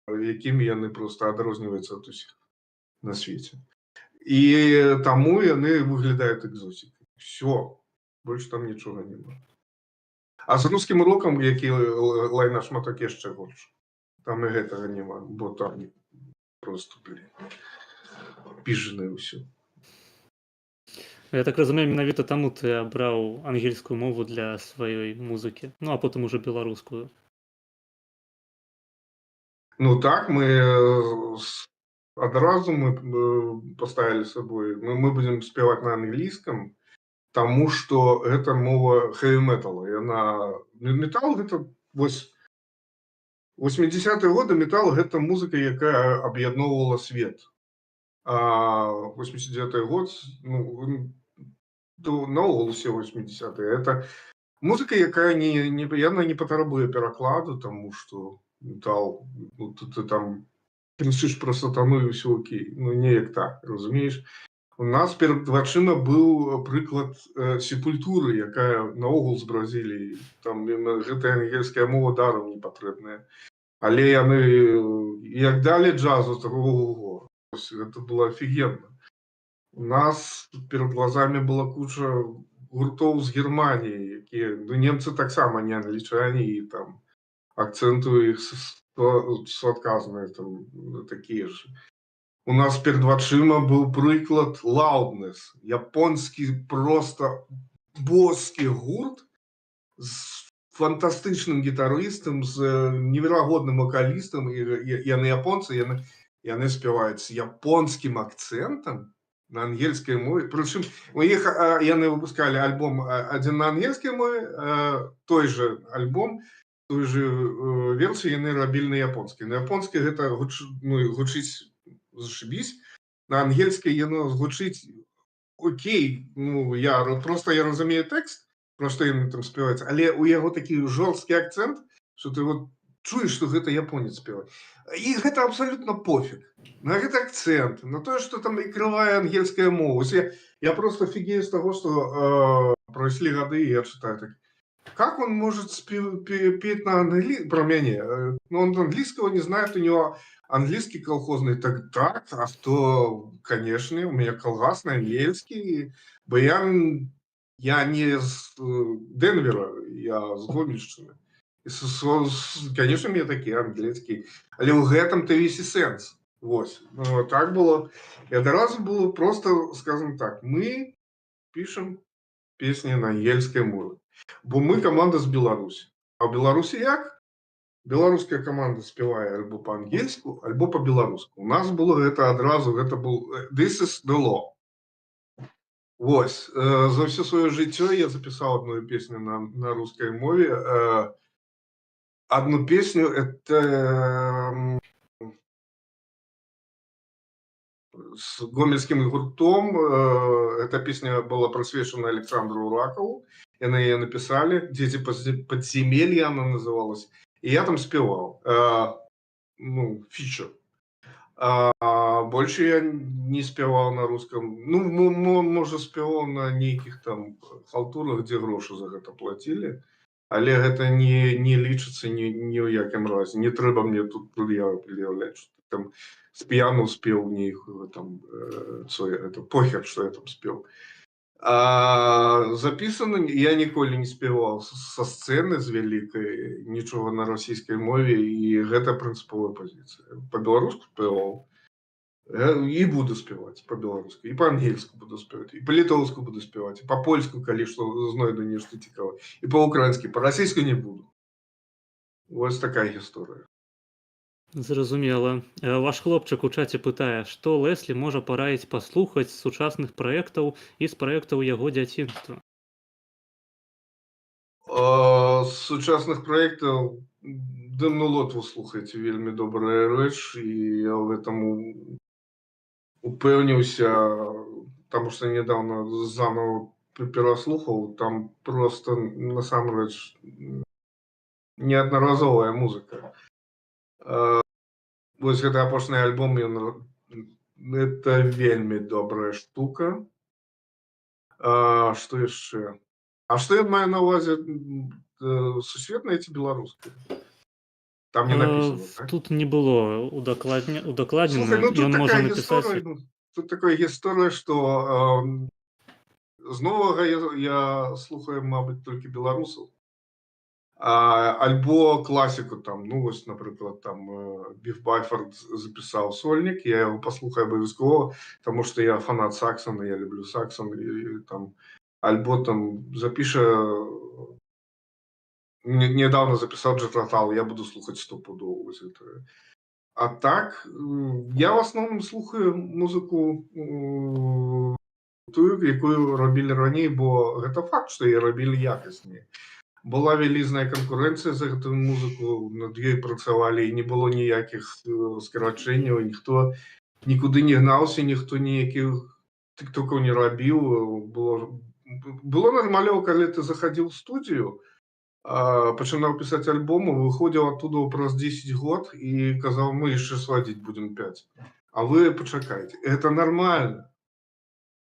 якімі яны просто адрозніваюцца ад усіх на свеце. І таму яны выглядаюць экзотикай. Все. Больше там нічого нема. А з русскім роком, які лайна шматок яшчэ горш. Там і гэтага няма, бо там просто, піжаны ўсё. Я так разумею, менавіта таму ты абраў ангельскую мову для сваёй музыкі, ну а потым уже беларускую. Ну так, мы адразу мы поставілі сабой, мы будзем спяваць на англійскам, таму што гэта мова хэві-металу. Яна метал гэта вось 80-е годы метал гэта музыка, якая аб'ядноўвала свет. А 89-й год, ну, наогул усе 80-е, это музыка, якая яна не патрабуе перакладу, таму што метал, ну, ты там крычыш пра сатану і ўсё окей. Ну, неяк так, разумееш? У нас перад вачыма быў прыклад сепультуры, якая наогул з Бразіліі. Там гэтая ангельская мова даром не патрэбная. Але яны як далі джазу, так ого-го. Это было офігенна. У нас перад глазамі была куча гуртоў з Германіі, якія, ну, немцы таксама не англічане, і там акцэнты у іх суадказныя, там такія ж. У нас перад вачыма быў прыклад Loudness, японскі просто боскі гурт з фантастычным гітарыстам, з неверагодным вакалістам, яны японцы, яны спяваюць з японскім акцэнтам на ангельскай мове. Прычым у іх яны выпускалі альбом адзін на ангельскай мове, той же альбом, той же версію яны рабілі на японскай. На японскай гэта гучыць зашибісь, на ангельскай яно гучыць окей, ну, я разумею тэкст, про што яны там спяваюць, але у яго такі жорсткі акцэнт, што ты вот чуеш, што гэта японец спявае. І гэта абсалютна пофіг. На гэты акцэнт, на тое, што там ікрывае ангельская мова. Я просто офігею з таго, што пройшлі гады, і я чытаю так. Как он может петь на английском, про меня? Ну, он английского не знает, у него английский колхозный. Так, а то, конечно, у меня колгасный английский. Бо я не з Денвера, я з Гомельщины. Конечно, у меня такие английские. Але ў гэтым то весь и сенс. Вось. Ну, так было. И одразу было просто, скажем так, мы пишем песни на ангельской мове. Бо мы команда з Беларусі. А ў Беларусі як? Беларуская команда спявае альбо па-ангельску, альбо па-беларуску. У нас было гэта адразу, гэта был This is the law. Вось. За ўсё сваё жыццё я запісаў одну песню на рускай мове. Одну песню, это с гомельским гуртом. Эта песня была присвящена Александру Ракову. Яны ее написали. «Дети подземелья» она называлась. И я там спевал. Ну, фичер. Больше я не спевал на русском. Ну, может, спевал на нейких там халтурах, где гроши за это платили. Але гэта не лічыцца ні ў якім разе. Не трэба мне тут пред'являць, што там сп'яну спеў нейкую там, это похер, што я там спеў. Запісана я ніколі не спяваў са сцэны з вялікай, нічога на расійскай мове, і гэта прынцыповая пазіцыя. Па-беларуску спяваў. І буду спяваць па-беларуску, і па-ангельску буду спяваць, і па-літоўску буду спяваць, і па-польску, калі што знойду нешта цікавае, і па-украінску, па-расійску не буду. Вось такая гісторыя. Зразумела. Ваш хлопчык у чаце пытае, што Леслі можа параіць паслухаць з сучасных праектаў і з праектаў яго дзяцінства? З сучасных праектаў «Дымну лодку» слухайце, вельмі добрая рэч, і я ў гэтаму упэўніўся, таму што нядаўна заново пераслухаў, там просто насамрэч неаднаразовая музыка. Вось гэты апошні альбом, это вельмі добрая штука. Што яшчэ? А што я маю на ўвазе, сусветнае ці беларускае? Там не написано, так? Тут не было удакладнена, Слухай, ну тут ён можа такая напісаць. гісторыя, тут такая гісторыя, што З новага я слухаю, мабыць, толькі беларусаў. Альбо класіку там, ну вось, напрыклад, там Біф Байфорд запісаў сольнік, я яго паслухаю абавязкова, таму што я фанат Саксона, я люблю Саксон, і там альбо там запіша недавно запісаў Джет Ротал, я буду слухаць стопудоў вось гэта. А так, я в асноўным слухаю музыку тую, якую рабілі раней, бо гэта факт, што яе рабілі якасней. Была вялізная канкурэнцыя за гэтую музыку, над ёй працавалі, і не было ніякіх скарачэнняў, ніхто нікуды не гнаўся, ніхто ніякіх тык-токаў не рабіў. Было нармалёва, калі ты захадзіў у студыю, пачынаў пісаць альбомы, выходзіў оттуда праз 10 год і казаў, мы яшчэ свадзіць будзем 5. А вы пачакайце. Это нормально.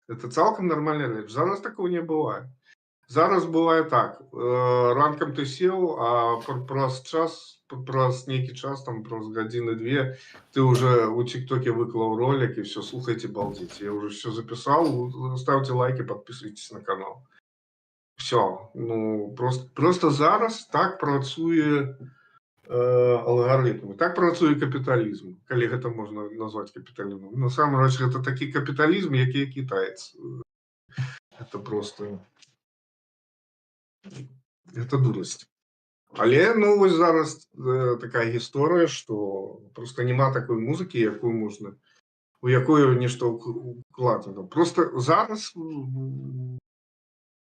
Это цалкам нармальная рэч. Зараз такого не бывае. Зараз бывае так, ранкам ты сеў, а праз нейкі час, там, праз гадзіны-2, ты уже у тик-токе выклаў ролик, і все, слухайте, балдзіце. Я уже все записал, ставьте лайки, подписывайтесь на канал. Все, ну, просто зараз так працуе алгарытмы, так працуе капіталізм, калі гэта можна назваць капіталізмом. Насамрэч, гэта такі капіталізм, які кітаец. Это просто... Это дурасць. Але, ну, вось зараз такая гісторыя, што просто няма такой музыкі, якую можна, у якую нешта укладзена. Просто зараз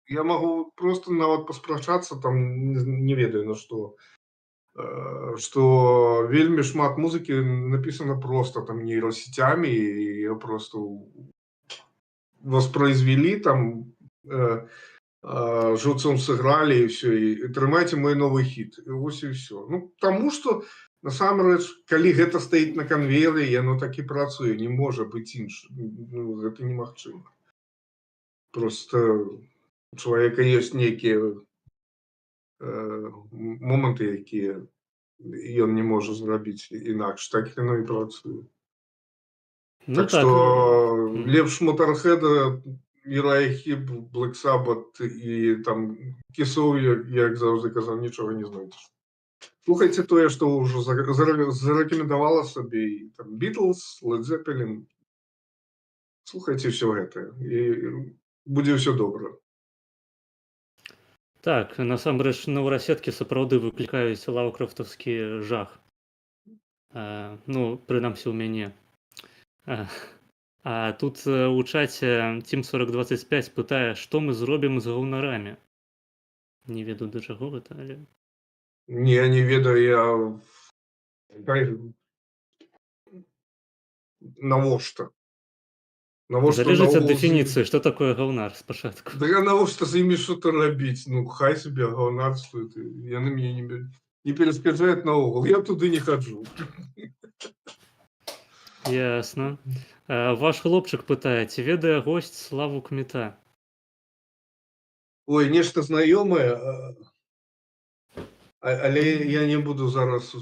я магу просто нават паспрачацца, там, не ведаю на што вельмі шмат музыкі напісана просто там нейросетямі, і ее просто воспроизвели, там, жыўцом сыгралі, і все, і трымайце мой новы хіт, і вось і все. Ну, таму што насамрэч, калі гэта стаіць на канвееры, яно так і працуе, не можа быць інша. Ну, гэта немагчыма. Просто у чалавека ёсць нейкія моманты, якія ён не можа зрабіць інакш, так яно і працуе. Ну Так што лепш Motorhead, Uriah Heep, Black Sabbath і там Кісоў, як заўжды казаў, нічога не знойдзеш. Слухайце тое, што ўжо зарэкамендавала сабе і там Beatles, Led Zeppelin. Слухайце ўсё гэта, і будзе ўсё добра. Так, насамрэч, нейрасеткі сапраўды выклікаюць лаўкрафтаўскі жах. Ну, прынамсі ў мяне. А тут у чаце Team4025 пытае, што мы зробім з гаўнарамі. Не ведаю, да чаго гэта, але... Не ведаю, я... Навошта? Залежыць ад дэфініцыі, што такое гаўнар спачатку. Да навошта з імі што-то рабіць? Ну, хай сабе гаўнарствуюць. Яны мяне не перашкаджаюць наогул. Я туды не хаджу. Ясно. Ваш хлопчык пытае, ці ведае госць Славу Кміта? Ой, нешта знаёмае, але я не буду зараз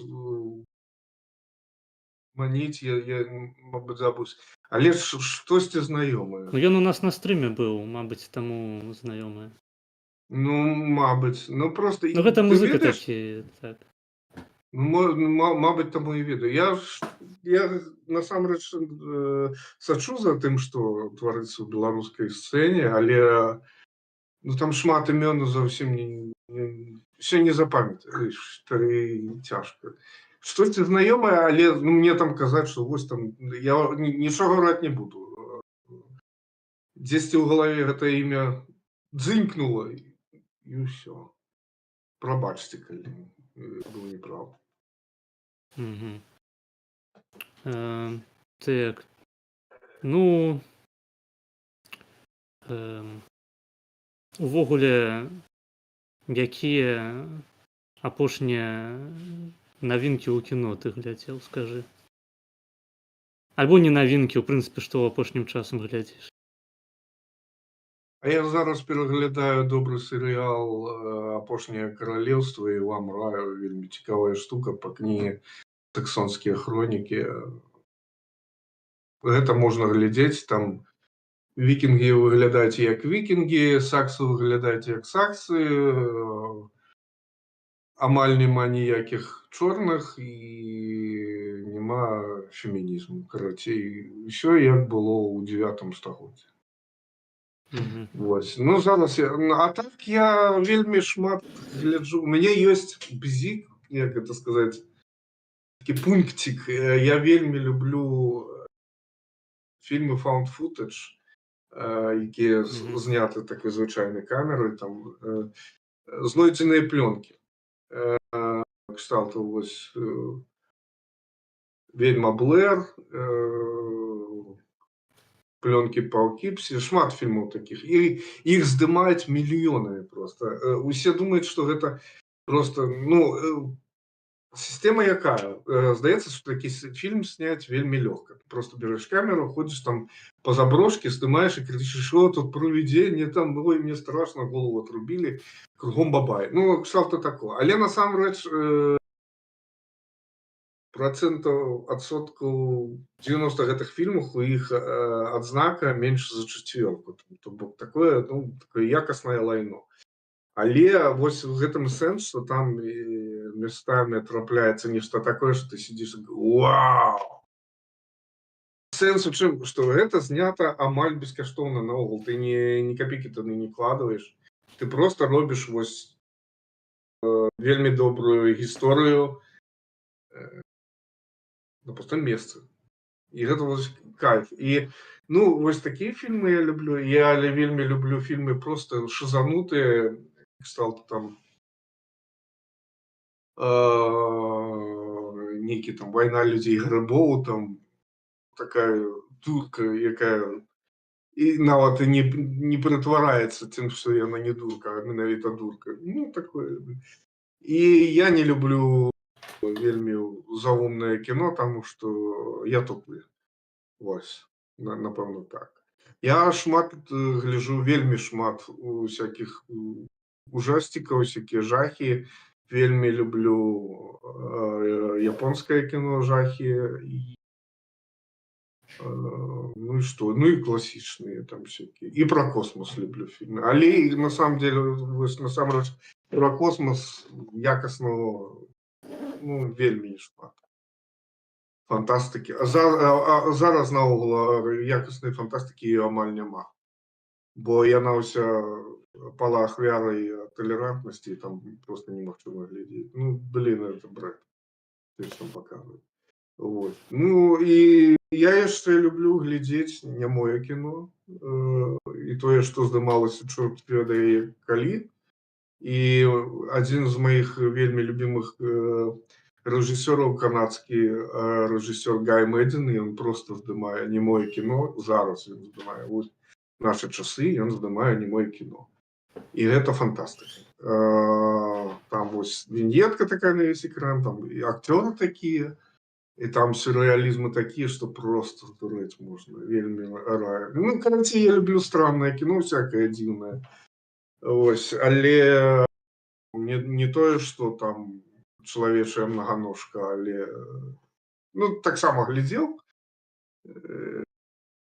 маніць, я мабыць, забусь. Але штосьці знаёмае. Ну, ён у нас на стрыме быў, мабыць, таму знаёмае. Ну, мабыць. Ну, просто... Ну, гэта музыка такі, так. Мабыць, таму і ведаю. Я насамрэч сачу за тым, што тварыцца ў беларускай сцэне, але ну, там шмат імён зовсім все не запамятаеш, цяжка. Штосьці знаёмае, але ну, мне там казаць, што вось там я нічога граць не буду. Дзесьці ў галаве гэта імя дзынькнула, і ўсё. Прабачце, калі быў неправ. Так. Ну, увогуле, якія апошнія навінкі ў кіно ты глядзеў, скажы? Альбо не навінкі, у прынцыпе, што апошнім часам глядзіш? А я зараз пераглядаю добры серыял «Апошняе каралеўства», і вам раю, вельмі цікавая штука па кнізе «Саксонскія хронікі». Гэта можна глядзець, там Вікінги виглядають як вікінги, сакси виглядають як сакси, амаль нема ніяких чорних і нема фемінізму. Коротше, все як було у 9 стагоддзі. Вось. Ну, зараз а так я вельмі шмат гляджу. У мяне ёсць бзік, як гэта сказаць, такі пунктик. Я вельмі люблю фільмы found footage, якія зняты такой звычайнай камерай, там знойдзеныя плёнкі. Кшталту вось «Ведьма Блэр», «Плёнкі Паўкіпсі», шмат фільмаў такіх. І іх здымаюць мільёнамі просто. Усе думаюць, што гэта просто, ну, сістэма якая? Здаецца, што такі фільм сняць вельмі лёгка. Ты просто береш камеру, ходзіш там па заброшкі, здымаеш і крычыш: «О, тут провидение, там, ой, мне страшно, голову отрубили, кругом бабай». Ну, кшталту такого. Але насамрэч адсоткаў 90 гэтых фільмах у іх адзнака менш за 4. То бок такое, ну, такое якаснае лайно. Але вось у гэтым сэнс, што там местамі трапляецца нешта такое, што ты сидзіш і вау! Сэнс у чым? Што гэта знята амаль бескаштоўна наогул. Ты ні капейкі тады не вкладваеш. Ты просто робіш вось вельмі добрую гісторыю на пустым месцы. І гэта вось кайф. І, ну, вось такія фільмы я люблю. Я вельмі люблю фільмы просто шизанутыя, кшталту там нейкі там «Вайна людзей грыбоў», там такая дурка, якая і нават і не прытвараецца тым, што яна не дурка, а менавіта дурка. Ну, такое. І я не люблю вельмі заумнае кіно, таму што я тупы. Вось, напэўна, так. Я шмат гляджу, вельмі шмат усякіх ужастикаў, всякие жахи. Вельмі люблю японское кино жахи. Ну и что? Ну и классичные там всякие. И про космос люблю фильмы. Але на самом деле, насамрэч, про космос якасного, ну, вельмі не шмат. Фантастыкі. Зараз наогул якаснай фантастыкі амаль няма. Бо яна ўся пала ахвярай толерантнасці, там просто немагчыма глядзець. Ну, блин, это бред. Ты что показывает. Вот. Ну, і я яшчэ люблю глядзець нямое кіно. І тое, што здымалася чорт ведае калі. І адзін з маіх вельмі любімых рэжысёраў, канадскі рэжысёр Гай Мэдзін, ён просто здымае немое кіно. Зараз ён здымае. Вот наши часы, ён здымае немое кіно. І гэта фантастыка. Там вось віньетка такая на весь экран, там і акцёры такія, і там сюрреалізмы такія, што просто здурэць можна. Вельмі раю. Ну, карацей, я люблю странное кіно, всякое дзіўнае. Вось, але не тое, што там чалавечая многоножка, але ну, таксама глядзеў.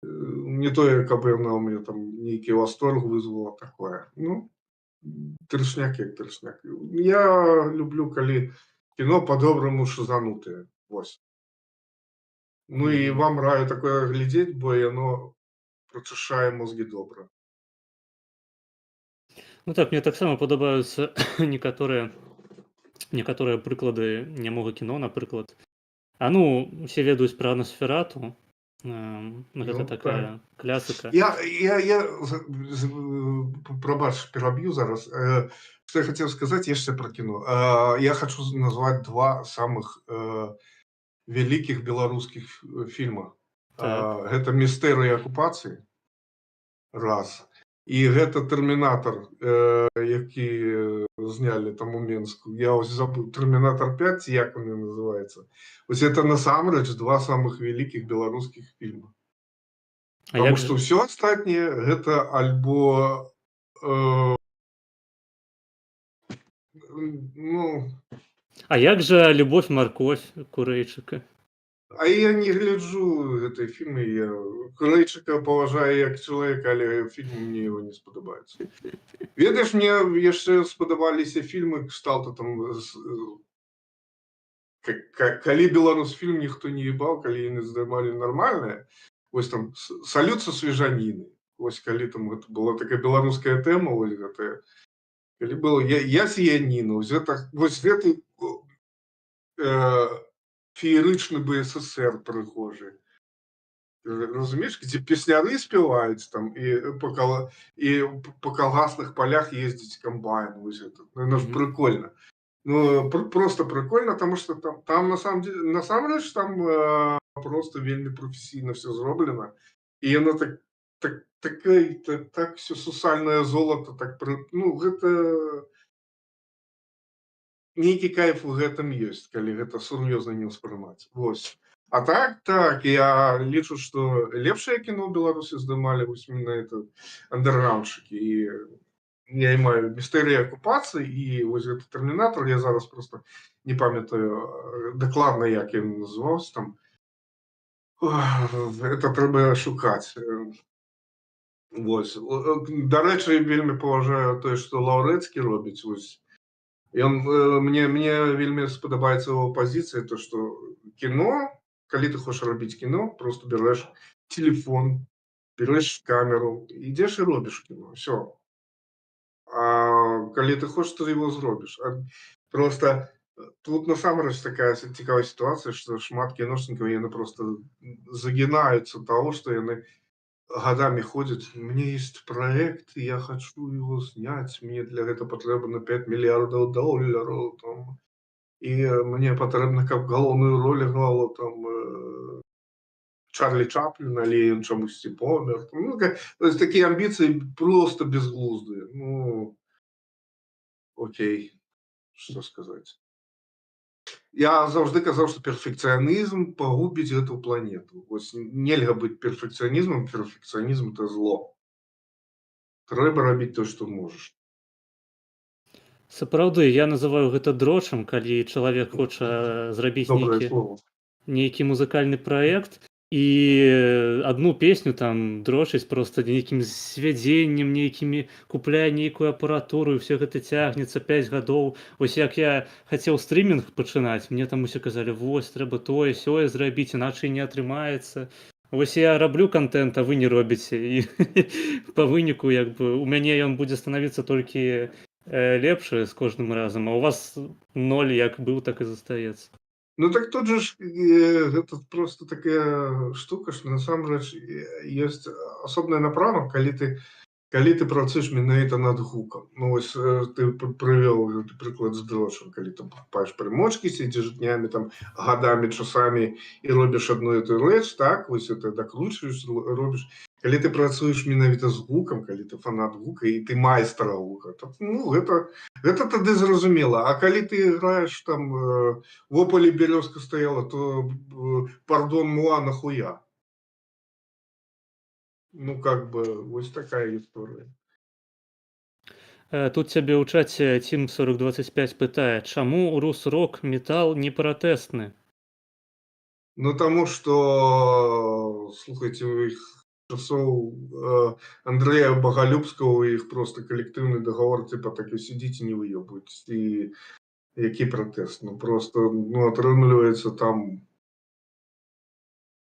Не тое, каб яна ў мяне там нейкі восторг вызвала такое. Ну, трешняк як трешняк. Я люблю, калі кіно по-добраму шизанутае. Вось. Ну і вам раю такое глядзець, бо яно прачышае мозгі добра. Ну так, мне таксама падабаюцца некаторыя прыклады нямога кіно, напрыклад. А ну, усе ведаюць пра Носферату. Гэта такая класіка. Я прабач, пераб'ю зараз. Што я хацеў сказаць яшчэ пра кіно. Я хочу назваць два самых вялікіх беларускіх фільма. Так. Гэта «Містэрыя акупацыі». Раз. І гэта «Тэрмінатар», які знялі там у Менску. Я ось забыл. «Тэрмінатар 5», як он называецца. Ось это насамрэч два самых вялікіх беларускіх фільма. Таму што ўсё астатняе гэта альбо ну... А як жа «Любовь, морковь» Курэйчыка? А я не гляджу гэтай фільмы, я Кулейчыка паважаю як чалавека, але фільм мне его не спадабаецца. Ведаеш, мне яшчэ спадабаліся фільмы кшталту там калі беларусфільм ніхто не ебал, калі яны здымалі нармальнае, вось там салют са свежаніны. Вось калі там гэта была такая беларуская тэма, вось гэтая. Калі было я сіяніна, вось гэты феерычны БССР прыгожы. Разумееш, дзе песняры спяваюць там і па калгасных палях ездзіць камбайн. Вось это. Ну, ж прикольно. Ну, просто прикольно, тому що там насамрэч там просто вельмі прафесійна все зроблена. І яно так все сусальнае золото, так ну, гэта нейкі кайф у гэтым ёсць, калі гэта сур'ёзна не ўспрымаць. Вось. А так, я лічу, што лепшае кіно ў Беларусі здымалі вось менавіта это андэрграўндчыкі. І я маю містэрыя акупацыі і вось гэты тэрмінатор, я зараз просто не памятаю дакладна, як ён называўся там. Это трэба шукаць. Вось. Дарэчы, вельмі паважаю тое, што Лаўрэцкі робіць. Вось. Мне вельмі спадабаецца яго пазіцыя, то што кіно, калі ты хочаш рабіць кіно, просто береш телефон, береш камеру, ідзеш і робіш кіно. Все. А калі ты хочаш, то его зробіш. Просто тут насамрэч такая цікавая сітуацыя, што шмат кіношнікаў яны просто загінаюцца того, што яны годами ходят, мне есть проект, я хочу его снять, мне для этого потребно 5 миллиардов долларов, там, и мне потребно, как головную роль играла там Чарлі Чаплін, але ён чамусьці помер. Ну, то есть такие амбиции просто безглуздые. Ну, окей, что сказать. Я заўжды казаў, што перфекцыянізм пагубіць гэту планету. Вось нельга быць перфекцыянізмам, перфекцыянізм это зло. Трэба рабіць то, што можаш. Сапраўды, я называю гэта дрочам, калі чалавек хоча зрабіць нейкі музыкальны праект і адну песню там дрочыць просто нейкім звядзеннем, нейкімі купляе нейкую апаратуру, і все гэта цягнецца 5 гадоў. Вось як я хацеў стрімінг пачынаць, мне там усе казалі, вось трэба тое сёе зрабіць, іначай не атрымаецца. Вось я раблю контент, а вы не робіце, і па выніку як бы у мяне ён будзе станавіцца толькі лепшы з кожным разам, а у вас 0 як быў, так і застаецца. Ну так тут же гэта просто такая штука, што насамрэч ёсць асобны напрамак, калі ты працуеш менавіта над гукам. Ну вось ты прывёў прыклад з дрочам, калі ты пакупаеш прымочкі, сидзіш днямі там гадамі, часамі і робіш адну і тую рэч, так, вось это дакручваеш, робіш. Калі ты працуеш менавіта з гукам, калі ты фанат гука і ты майстар гука, то, ну, гэта тады зразумела. А калі ты граеш там в ополе березка стояла, то пардон, муа, нахуя? Ну, как бы, вось такая история. Тут цябе ў чаце Team 4025 пытае, чаму рус-рок метал не пратэстны? Ну, тому что, слухайте, у іх часоў Андрэя Багалюбскага, у іх просто калектыўны договор, типа, так і сидзіце, не выёбваць. І які пратэст? Ну, просто, ну, атрымліваецца там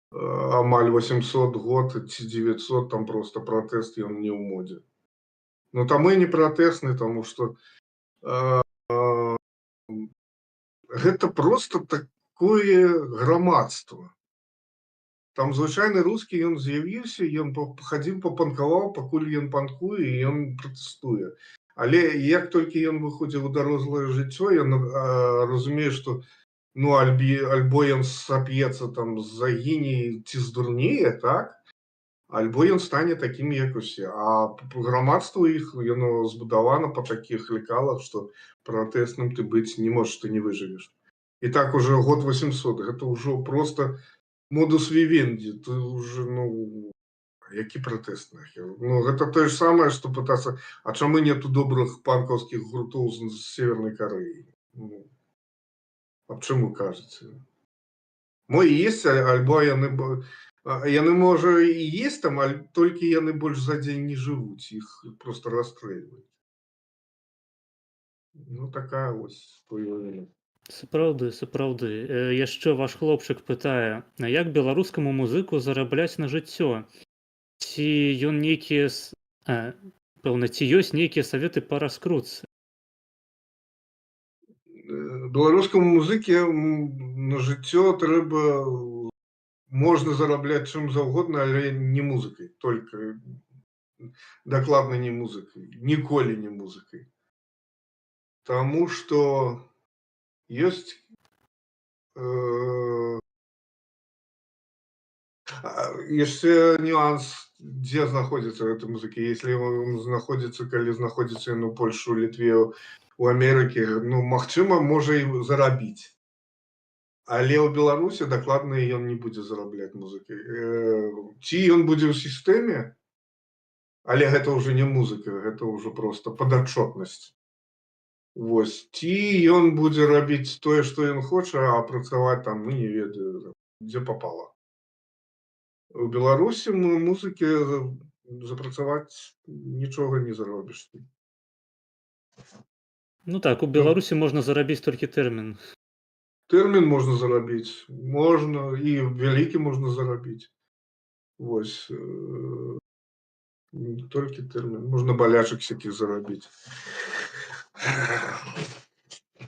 амаль 800 год ці 900, там просто пратэст, ён не ў модзе. Ну, там і не пратэсны, тому што гэта просто такое грамадства. Там звычайны рускі, ён з'явіўся, ён хадзіў, папанкаваў, пакуль ён панкуе, і ён пратэстуе. Але як толькі ён выходзіў у дарослае жыццё, ён разумее, што ну, альбо ён сап'ецца, там, загіне ці здурнее, так? Альбо ён стане такім, як усе. А грамадства іх, яно збудавана па такіх лекалах, што пратэсным ты быць не можаш, ты не выжывеш. І так уже год 800, гэта ўжо просто модус вивенди, ты уже, ну, які пратэст нахер? Ну, гэта тое ж самае, што пытацца, а чаму нету добрых панкаўскіх гуртоў з Севернай Карэі? Ну, аб чым вы кажаце? Мо есть, альбо яны можа і есть там, толькі яны больш за дзень не жывуць, іх просто расстрэльваюць. Ну такая вось уявлення. Сапраўды. Яшчэ ваш хлопчык пытае, а як беларускаму музыку зарабляць на жыццё? Ці ён нейкія пэўна, ці ёсць нейкія саветы па раскрутцы? Беларускаму музыке на жыццё трэба можна зарабляць чым заўгодна, але не музыкай, только дакладна не музыкай, ніколі не музыкай. Таму што ёсць яшчэ нюанс, дзе знаходзіцца гэты музыкі. Если ён знаходзіцца, калі знаходзіцца ён у Польшы, у Літве, у Амерыкі, ну, магчыма, можа і зарабіць. Але ў Беларусі дакладна ён не будзе зарабляць музыкай. Ці ён будзе ў сістэме, але гэта ўжо не музыка, гэта ўжо просто падатчотнасць. Вось. Ці ён будзе рабіць тое, што ён хоча, а працаваць там, ну, не ведаю, дзе папала. У Беларусі музыкі запрацаваць нічога не заробіш. Ну так, у Беларусі можна зарабіць толькі тэрмін. Тэрмін можна зарабіць, можна, і вялікі можна зарабіць. Вось. Толькі тэрмін. Можна балячак всякіх зарабіць.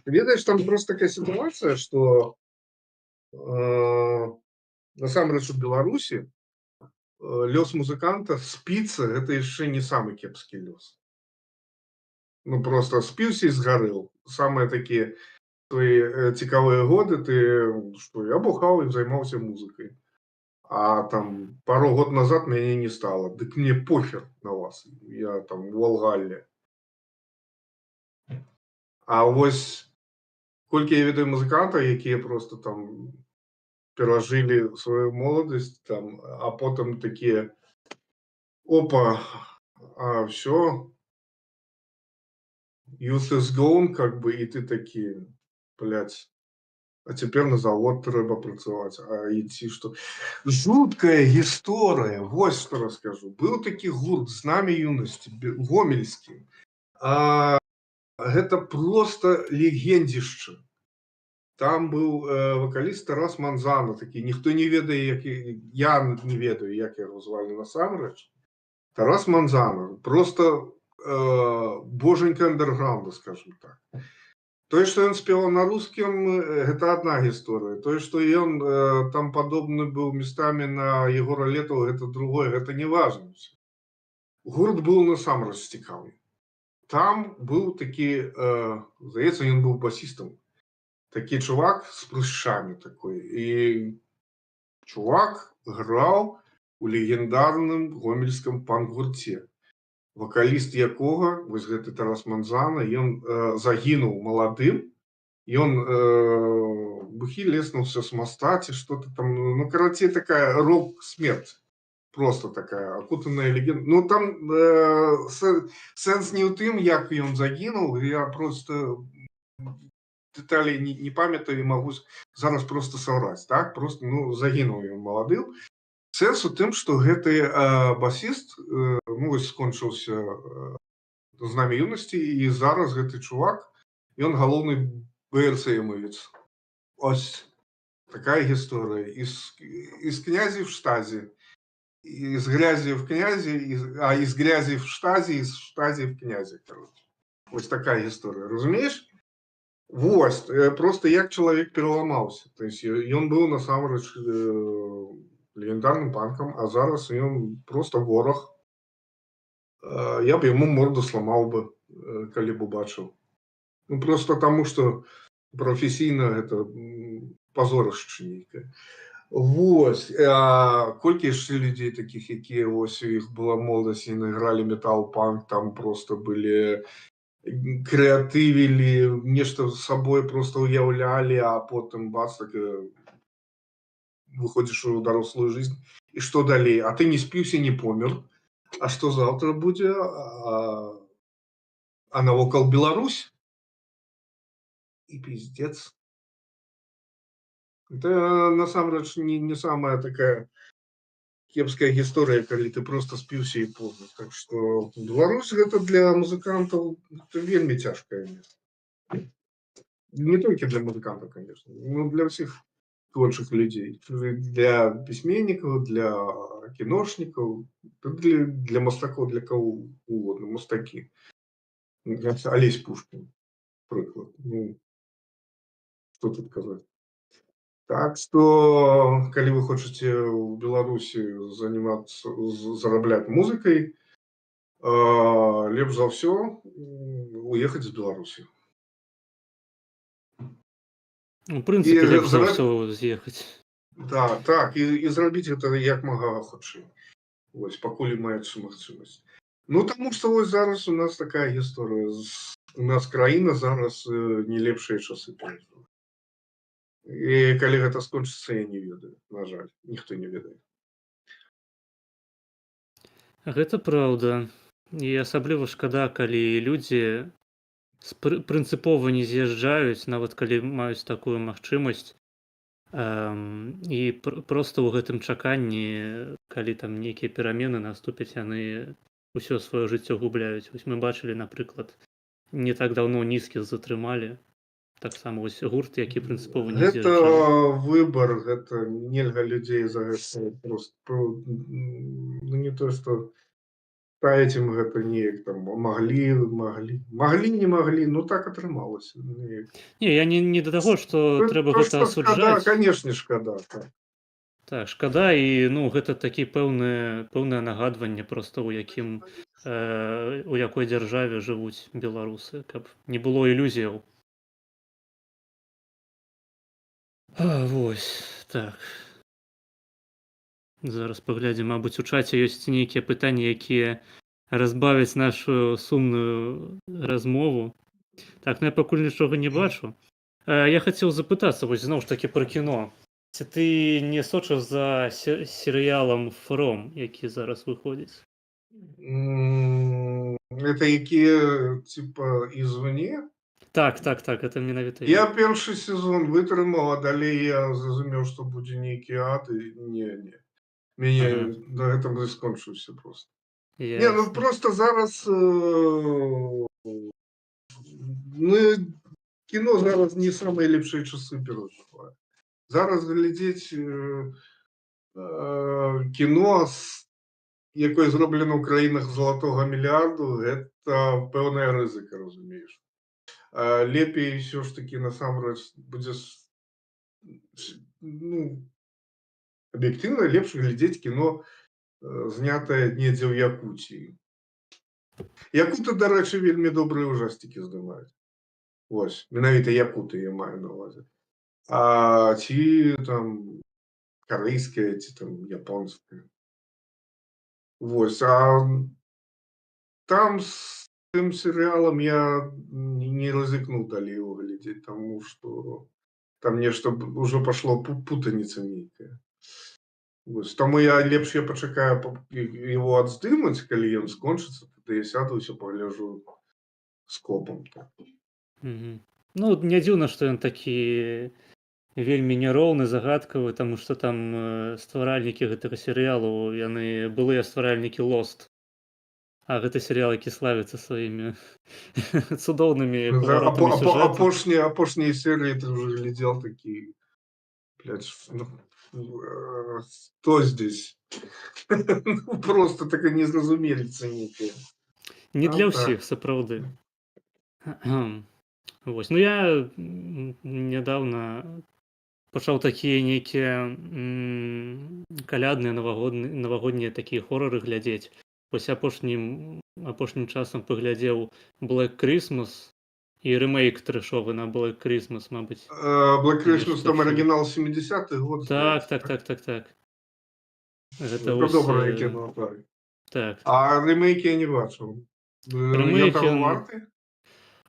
Ведаеш, там просто такая ситуация, что насамрэч у Беларусі лёс музыканта спіцца, гэта яшчэ не самы кепскі лёс. Ну просто спіўся і згарэў. Самыя такія твои цікавыя годы ты што я бухаў і займаўся музыкай. А там пару год назад мяне не стало. Дык мне похер на вас. Я там у Волгалле. А вось колькі я ведаю музыкантаў, якія просто там перажылі сваю моладасць, там, а потым такія опа, а все, youth is gone, как бы, і ты такі, блядь, а цяпер на завод трэба працаваць, а ідці што? Жуткая гісторыя, вось што раскажу. Быў такі гурт «Знамя юнасці», гомельскі. Гэта просто легендзішча. Там быў вакаліст Тарас Манзана, такі, ніхто не ведае, я не ведаю, як яго звалі насамрэч. Тарас Манзана, просто боженька андерграунда, скажем так. Тое, што ён спеваў на рускім, гэта адна гісторыя. Тое, што ён там падобны быў местамі на Егора Летова, гэта другое, гэта не важна. Гурт быў насамрэч цікавы. Там быў такі, здаецца, ён быў басістам. Такі чувак з прыщамі такой. І чувак граў у легендарным гомельскім панк-гурце. Вакаліст якога, вось гэты Тарас Манзана, ён загінуў маладым. Ён бухі леснуўся з моста ці што-то там. Ну, карацей, такая рок-смерць. Просто такая акутаная легенда. Ну, там сэнс не ў тым, як ён загінуў. Я просто дэталей не памятаю і магу зараз просто саўраць. Так? Просто, ну, загінуў ён маладым. Сэнс у тым, што гэты басіст, ну, вось скончыўся «Знамя юнасці», і зараз гэты чувак, ён галоўны БРЦМовец. Ось такая гісторыя. Из князі в штазі. Из грязи в князи, из грязи в штазе, из штази в князи, короче. Ось такая история, разумеешь? Вот, просто як человек переломался. То есть он был насамрэч легендарным панком, а зараз он просто ворог. Я бы ему морду сломал бы, калі б убачыў. Ну, просто тому, что професійна это позорышча нейкае. Вось, колькі яшчэ людзей такіх, якія ось у іх была моладасць, яны гралі метал-панк, там просто былі, крэатывілі, нешта з сабой просто уяўлялі, а потым бац, так выходзіш у дарослую жизнь, і што далей? А ты не спіўся, не помер, а што заўтра будзе? А навокал Беларусь? І пиздец. Это насамрэч не самая такая кепская гісторыя, калі ты просто спіўся і поздно. Так што Беларусь гэта для музыкантаў вельмі цяжкае месца. Не толькі для музыкантаў, конечно, но для ўсіх творчых людзей. Для пісьменнікаў, для кіношнікаў, для мастакоў, для каго угодно, мастакі. Алесь Пушкін, прыклад. Ну, што тут казаць. Так што, калі вы хочаце ў Беларусі занимацца, зарабляць музыкай, лепш за ўсё уехаць з Беларусі. У прынцыпе, І лепш за зара- ўсё з'ехаць. Да, так, і зрабіць гэта як мага хутчэй. Вось, пакуль маецца магчымасць. Ну, таму што вось зараз у нас такая гісторыя. У нас краіна зараз не лепшыя часы перажыла. І калі гэта скончыцца, я не ведаю. На жаль, ніхто не ведае. Гэта праўда. І асабліва шкада, калі людзі прынцыпова не з'язджаюць, нават калі маюць такую магчымасць. І проста ў гэтым чаканні, калі там нейкія перамены наступяць, яны ўсё сваё жыццё губляюць. Вось мы бачылі, напрыклад, не так даўно нізкіх затрымалі. Таксама вось гурт, які прынцыпова не Гэта з'язджае. выбар, гэта нельга людзей за гэта просто, ну не то, што ставіць ім гэта неяк там маглі, не маглі, ну так атрымалася. Неяк. Не, я не да таго, што трэба гэта Просто шкада, асуджаць. канешне, шкада. Так. Так, шкада, і ну гэта такі пэўнае нагадванне проста у якім у якой дзяржаве жывуць беларусы, каб не было ілюзіяў. Вось так. Зараз паглядзім, мабыць, у чаце ёсць нейкія пытанні, якія разбавяць нашу сумную размову. Так, ну я пакуль нічога не бачу. Я хацеў запытацца вось зноў ж такі пра кіно. Ці ты не сочыш за серыялам From, які зараз выходзіць? Это якія типа извне? Так, это менавіта. Я першы сезон вытрымаў, а далей я зразумеў, што будзе нейкі ад, і не. Мяне на гэтым скончыўся просто. Не, ну просто зараз кіно зараз не самыя лепшыя часы перажывае. Зараз глядзець кіно, якое зроблена ў краінах залатога мільярду, гэта пэўная рызыка, разумееш. Лепей ўсё ж такі насамрэч будзе, ну, аб'ектыўна лепш глядзець кіно, знятае недзе ў Якуціі. Якуты, дарэчы, вельмі добрыя ужасцікі здымаюць. Вось, менавіта якуты я маю на ўвазе. Ці там карэйская, ці там японская. Вось, а там з тым серыялам я не рызыкнуў далей глядзець, таму што там нешта ўжо пашло путаніца нейкая. Вось, таму лепш я пачакаю яго адздымаць, калі ён скончыцца, тады я сяду ўсё пагляджу скопам. Ну, не дзіўна, што ён такі вельмі няроўны, загадкавы, таму што там стваральнікі гэтага серыялу, яны былыя стваральнікі Lost. А гэта серыял, які славіцца сваімі цудоўнымі паваротамі сюжэту. Апошнія серыі ты ўжо глядзеў такі, что здесь? Просто такая незразумеліца нейкая. Не для ўсіх, сапраўды. Вось, ну я нядаўна пачаў такія нейкія калядныя навагоднія такія хорары глядзець. Вось апошнім часам паглядзеў Black Christmas і рэмейк трэшовы на Black Christmas, мабыць. Black Christmas, там арыгінал 70-х год. Так. Гэта добрае кіно, так. А рэмейкі я не бачыў. Рэмейкі варты?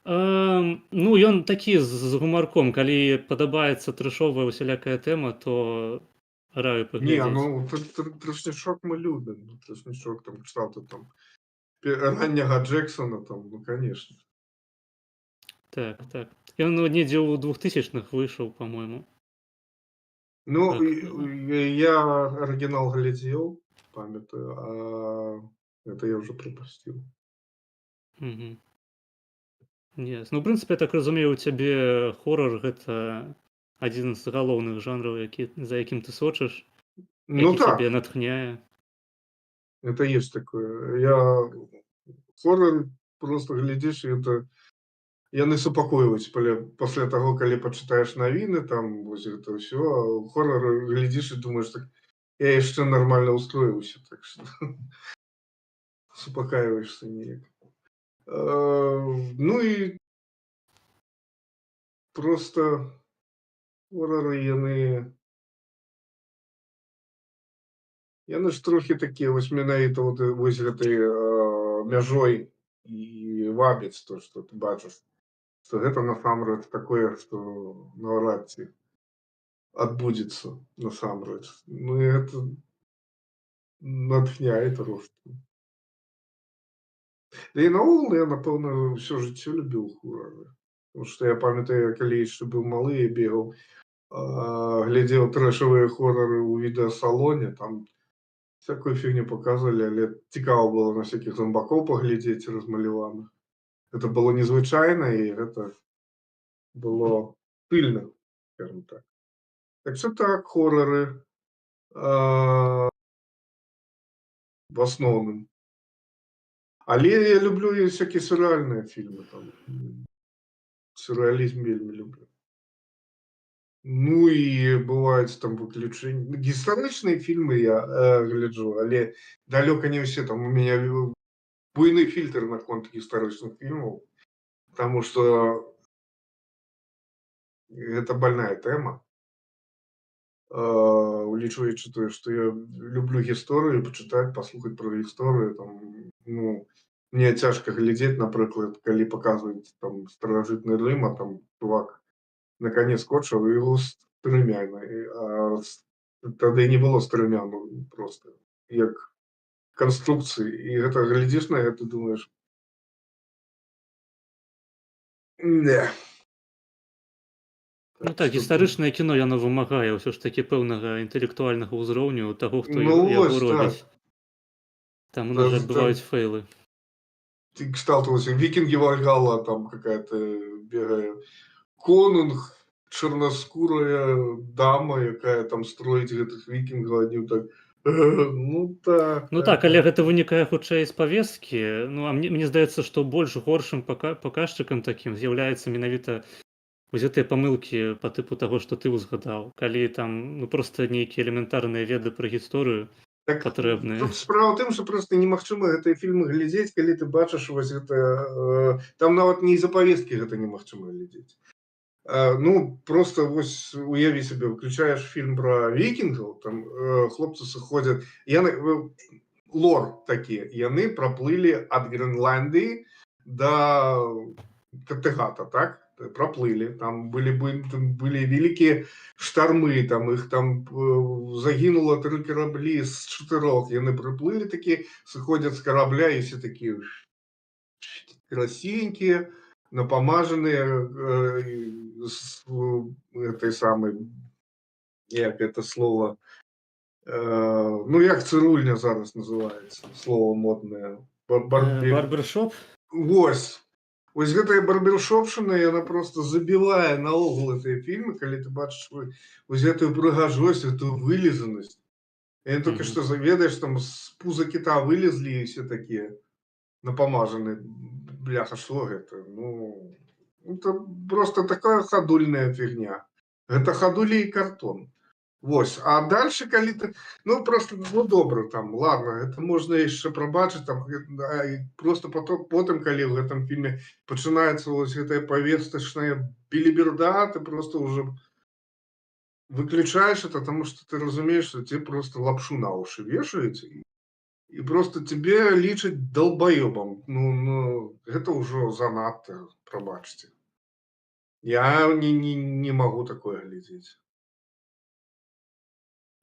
Ну, ён такі з гумарком. Калі падабаецца трэшовая усялякая тэма, то раю паглядзець. Не, ну, трэшнічок мы любім. Трэшнічок, там, кшталту, там, ранняга Джексона, там, ну, конечно. Так. Ён недзе ў 2000-х выйшаў, па-мойму. Ну, Так, я оригинал глядел, памятаю, а это я уже пропустил. мгм. Ясно. Ну, в прынцыпе, я так разумею, у цябе хорар гэта адзін з галоўных жанраў, за якім ты сочыш, Ну які цябе да, натхняе. это есть такое. Я хоррор просто глядишь, и это яны супакойваюць пасля таго, калі пачытаеш навіны, там вось гэта ўсё, а хоррор глядзіш і думаеш так, я яшчэ нармальна устроіўся, так што супакаиваешься неяк. Ну і просто хоррары яны ж трохі такія вось менавіта вось гэтай мяжой і вабяць то, што ты бачыш, што гэта насамрэч такое, што наўрад ці адбудзецца насамрэч. Ну і гэта натхняе трошкі. Да і наогул я, напэўна, ўсё жыццё любіў хорары. Потому што я памятаю, калі яшчэ быў малы, я бегаў, глядзеў трэшавыя хорары ў відэасалоне, там всякую фігню показывали, але цікава было на всяких зомбакоў паглядзець размаляваных. Это было незвычайна, і гэта было пыльна, скажем так. Так что так, хорроры в асноўным. Але я люблю і всякие сюррэальныя фільмы, там, сюррэалізм вельмі люблю. Ну і бываюць там выключэнні. Гістарычныя фільмы я гляджу, але далёка не ўсе. Там у мяне буйны фільтр наконт гістарычных фільмаў, потому што гэта больная тэма. Улічваючы тое, што я люблю гісторыю, пачытаць, паслухаць пра гісторыю, там, ну, мне цяжка глядзець, напрыклад, калі паказваюць там старажытны Рым, а там чувак на коне скочыў і яго стрымяна. Тады не было стрымяну просто, як канструкцыі. І гэта глядзіш на гэта, думаеш, не. Ну так, гістарычнае кіно яно вымагае ўсё ж такі пэўнага інтэлектуальнага ўзроўню таго, хто Ну яго вось, так. робіць. Там у нас же Даже бываюць фейлы. ты кшталт вось Викинги Вальгалла, там какая-то бегае конунг, чорнаскурая дама, якая там строіць гэтых вікінгаў, аднім так, ну так. Ну так, але гэта вынікае хутчэй з павесткі. Ну, а мне здаецца, што больш горшым паказчыкам такім з'яўляецца менавіта вось гэтыя памылкі па тыпу таго, што ты ўзгадаў. Калі там ну, проста нейкія элементарныя веды пра гісторыю Так, патрэбныя. тут справа ў тым, што проста немагчыма гэтыя фільмы глядзець, калі ты бачыш вось гэта, там нават не з-за павесткі гэта немагчыма глядзець. Ну, просто вось уяві сабе, выключаеш фільм пра вікінгаў, там хлопцы сыходзяць, лор такі, яны праплылі ад Грэнландыі да Каттэгата, так? Проплыли, там были великие штормы, там их там загинуло 3 корабли с 4, и они проплыли такие, сходят с корабля, и все такие красивенькие, напомаженные с этой самой, як это слово, ну як цирульня зараз называется, слово модное. Барбершоп? Вось. Вось гэтая барбершопшына, яна просто забівае наогул гэтыя фільмы, калі ты бачыш вось гэтую прыгажосць, гэтую вылізанасць. Яны толькі што ведаеш, там з пуза кіта вылезлі і все такія напамажаны. Бляха, што гэта? Ну, это просто такая хадульная фігня. Гэта хадулі і картон. Вось, а дальше, калі ты, ну, просто, ну, добра, там, ладно, это можна яшчэ прабачыць, там, просто потым, калі ў гэтым фільме пачынаецца вось гэтая павестачная билиберда, ты просто уже выключаешь это, потому что ты разумеешь, что тебе просто лапшу на уши вешают, и просто тебе лічаць долбоебом. Ну, гэта ўжо занадта, прабачце. Я не могу такое глядзець.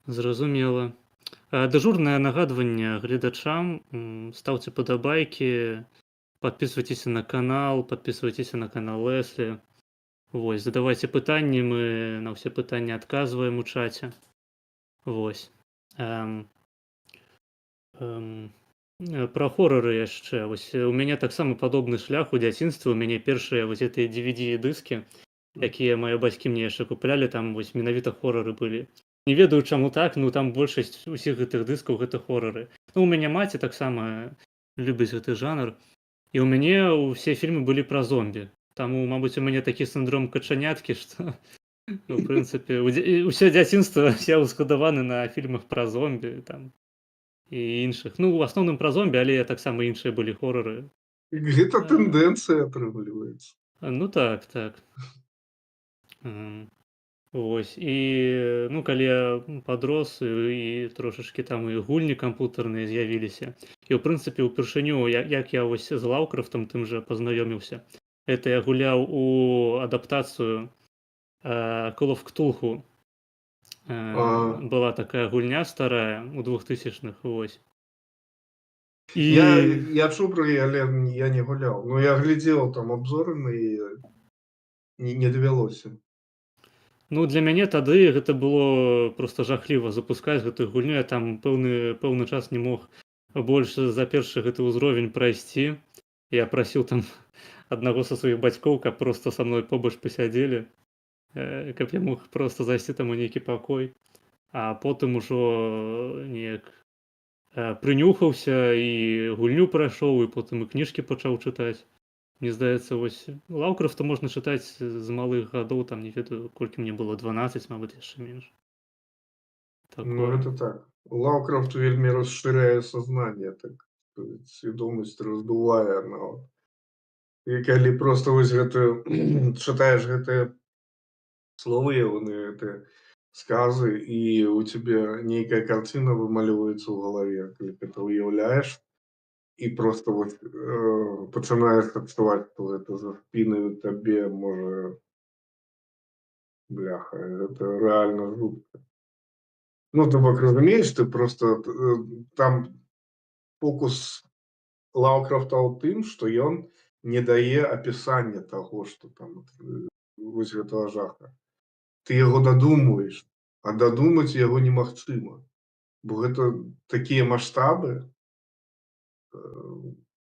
Зразумела. Дежурнае нагадванне гледачам, стаўце падабайкі, подписывайтесь на канал Леслі. Вось, задавайце пытанні, мы на ўсе пытанні адказваем у чаце. Вось. Пра хорары яшчэ. Вось у мяне таксама падобны шлях у дзяцінстве. У мяне першыя вось гэтыя DVD-дыскі, якія мае бацькі мне яшчэ куплялі, там вось менавіта хорары былі. Не ведаю, чаму так, ну там большасць усіх гэтых дыскаў гэта хорары. Ну, у мяне маці таксама любіць гэты жанр. І ў мяне ўсе фільмы былі пра зомбі. Таму, мабыць, у мяне такі сіндром качаняткі, што, ну, в прынцыпе, ўсё дзяцінства я ўзгадаваны на фільмах пра зомбі там і іншых. Ну, у асноўным пра зомбі, але таксама іншыя былі хорары. Гэта тэндэнцыя атрымліваецца. Ну так, так. Вось. І, ну, калі я падрос, і трошачкі там і гульні кампутарныя з'явіліся. І, ў прынцыпе, упершыню, як я вось з Лаўкрафтам тым жа пазнаёміўся, это я гуляў у адаптацыю Call of Cthulhu. Была такая гульня старая у 2000-х, вось. Я чуў пра яе, але я не гуляў. Ну, я глядзеў там абзоры на яе, не давялося. Ну, для мяне тады гэта было проста жахліва запускаць гэтую гульню. Я там пэўны час не мог больш за першы гэты ўзровень прайсці. Я прасіў там аднаго са сваіх бацькоў, каб проста са мной побач пасядзелі, каб я мог проста зайсці там у нейкі пакой. А потым ужо неяк прынюхаўся і гульню прайшоў, і потым і кніжкі пачаў чытаць. Мне здаецца, вось Лаўкрафта можна чытаць з малых гадоў, там не ведаю, колькі мне было, 12, мабыць, яшчэ менш. Ну, это так. Лаўкрафт вельмі расширяе сознание, так свядомасць раздувае нават. І калі проста вось гэтую чытаеш гэтыя словы ягоныя, гэтыя сказы, і у цябе нейкая карціна вымалёваецца ў галаве, калі ты гэта уяўляеш, і проста вот пачынаеш адчуваць, што гэта за спінаю табе можа, бляха, гэта рэальна жутка. Ну, то бок, разумееш, ты просто там фокус Лаўкрафта ў тым, што ён не дае апісання таго, што там вось гэтага жаха. Ты яго дадумваеш, а дадумаць яго немагчыма, бо гэта такія маштабы,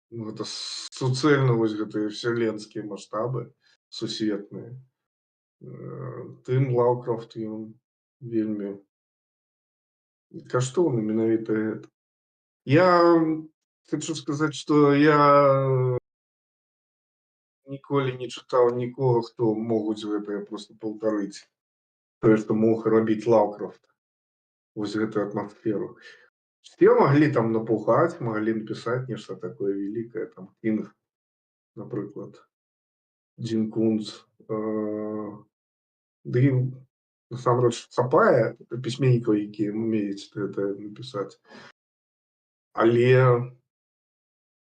гэта суцэльна вось гэтыя вселенскія маштабы сусветныя. Тым Лаўкрафт ён вельмі каштоўны менавіта гэта. Я хочу сказаць, што я ніколі не чытаў нікога, хто могуць гэтае проста паўтарыць. Тое, што мог рабіць Лаўкрафт. Вось гэтую атмасферу. Все маглі там напухаць, маглі напісаць нешта такое вялікае, там Кінг, напрыклад, Дзін Кунц. Ды насамрэч хапае пісьменнікаў, якія умеюць гэта напісаць. Але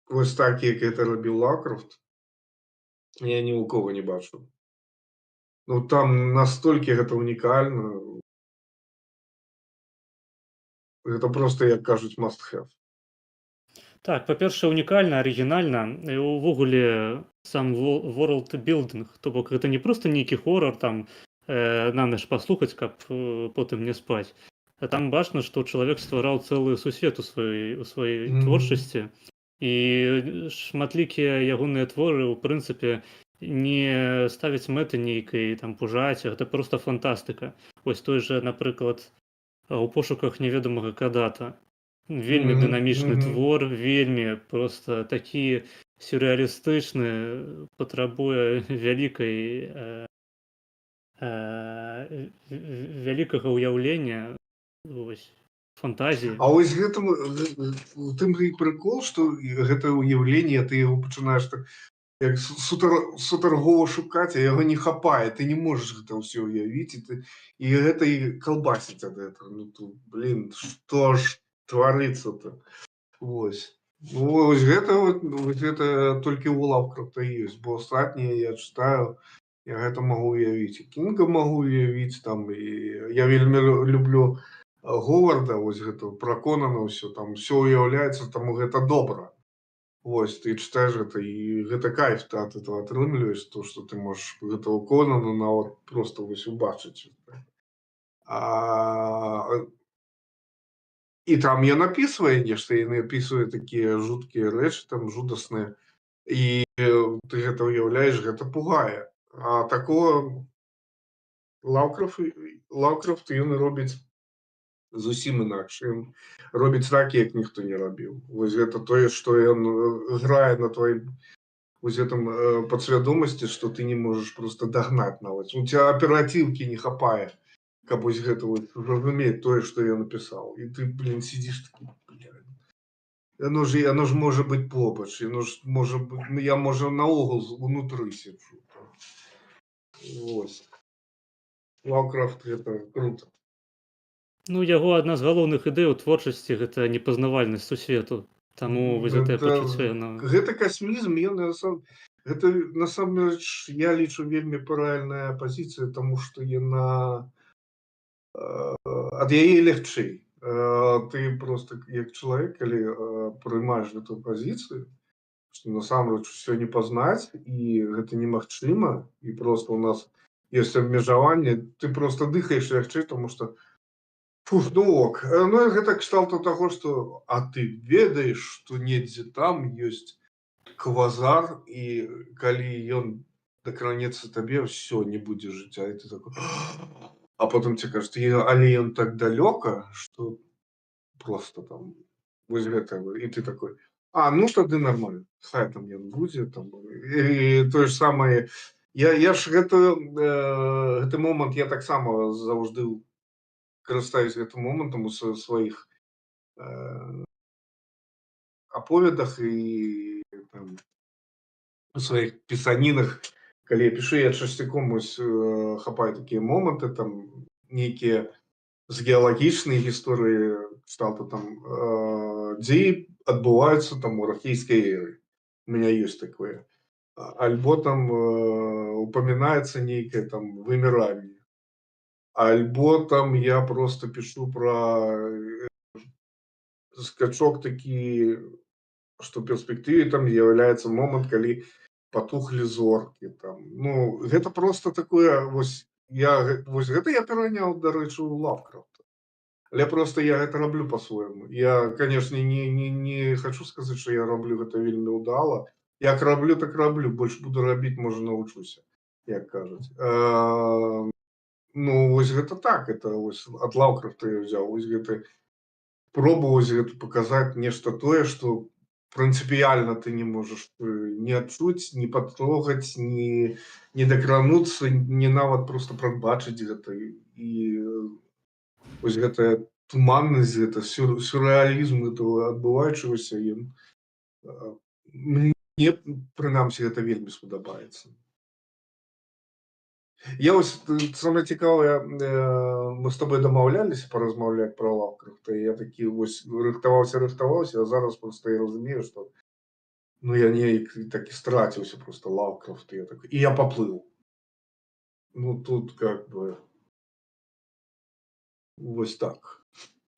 вось так, як гэта рабіў Лаўкрафт, я ні ў кого не бачу. Ну, там настолькі гэта унікальна. Гэта проста, як кажуць, must have. Так, па-першае, унікальна, арыгінальна. І увогуле сам world building, то бок гэта не проста нейкі хорар, там на ноч паслухаць, каб потым не спаць. А там бачна, што чалавек ствараў цэлы сусвет у сваёй творчасці. І шматлікія ягоныя творы, у прынцыпе, не ставяць мэты нейкай там пужаць, гэта проста фантастыка. Вось той жа, напрыклад, у пошуках неведомага Кадата. Вельмі дынамічны твор, вельмі проста такі сюррэалістычны, патрабуе вялікага ўяўлення, вось, фантазіі. А вось гэтым у тым і прыкол, што гэта ўяўленне, ты яго пачынаеш так як сутаргова шукаць, а яго не хапае, ты не можаш гэта ўсё ўявіць, і гэта і калбасіць ад гэтага. Ну, тут, блін, што ж тварыцца-то? Вось. Вось гэта толькі ў Лаўкрафта ёсць, бо астатнія я чытаю, я гэта магу ўявіць. Кінга магу ўявіць, там, і я вельмі люблю Говарда, вось гэта, пра Конана ўсё, там, ўсё ўяўляецца, таму гэта добра. Вось ты чытаеш гэта і гэта кайф ты ад этого атрымліваеш, то што ты можаш гэтага Конана нават проста вось убачыць. А, і там ён апісвае нешта, ён апісвае такія жуткія рэчы, там жудасныя. І ты гэта ўяўляеш, гэта пугае. А такого Лаўкрафт ён робіць зусім інакш. Ён робіць так, як ніхто не рабіў. Вось гэта тое, што ён грае на тваім вось гэтым падсвядомасці, што ты не можаш проста дагнаць нават. У цябе аператыўкі не хапае, каб вось гэта вот зразумець тое, што я напісаў. І ты, блін, сидзіш такі, блін. Яно ж можа быць побач, яно ж можа быць, я можа наогул унутры сиджу. Вось. Лаўкрафт гэта круто. Ну, яго адна з галоўных ідэй у творчасці гэта непазнавальнасць сусвету. Таму вось гэтае пачуццё яно. Гэта касмізм, гэта насамрэч я лічу вельмі правільная пазіцыя, таму што яна ад яе лягчэй. Ты просто як чалавек, калі прымаеш гэту пазіцыю, што насамрэч усё не пазнаць і гэта немагчыма, і просто у нас ёсць абмежаванне, ты просто дыхаеш лягчэй, таму што фух, ну ок. Ну, гэта кшталту таго, што а ты ведаеш, што недзе там ёсць квазар, і калі ён дакранецца табе, ўсё, не будзе жыцця. І ты такой... А потым тебе кажуць, але ён так далёка, што просто там вось гэта. І ты такой, ну тады нармальна, хай там ён будзе. Там. І тое ж самае, я ж гэты момант я таксама заўжды карыстаюсь гэтым момантам у сваіх аповедах і там, у сваіх пісанінах. Калі я пішу, я часцяком хапаю такія моманты, там нейкія з геалагічнай гісторыі, кшталту там дзеі адбываюцца там у архейскай эры. У меня ёсць такое. Альбо там упамінаецца нейкае там выміранне. Альбо там я просто пишу про скачок такі, што ў перспектыве там з'яўляецца момант, калі патухлі зоркі. Там. Ну, гэта просто такое, вось гэта я пераняў, дарэчы, у Лавкрафта. Але просто я гэта раблю по-свойму. Я, конечно, не хочу сказаць, што я раблю гэта вельмі ўдала. Як раблю, так раблю. Больш буду рабіць, можа, навучуся, як кажуць. Ну, вось гэта так, это вось ад Лаўкрафта я взял, вось гэта пробу вось гэта паказаць нешта тое, што прынцыпіяльна ты не можаш не адчуць, не патрогаць, не дакрануцца, не нават просто прадбачыць гэта. І вось гэтая туманнасць, гэта сюррэалізм этого адбываючагася, мне, прынамсі, гэта вельмі спадабаецца. Я вось самае цікавае, мы з тобой дамаўляліся паразмаўляць пра Лаўкрафта, і я такі вось рыхтаваўся, а зараз просто я разумею, што ну я неяк такі страціўся просто Лаўкрафт, і я паплыў. Ну тут как бы вось так.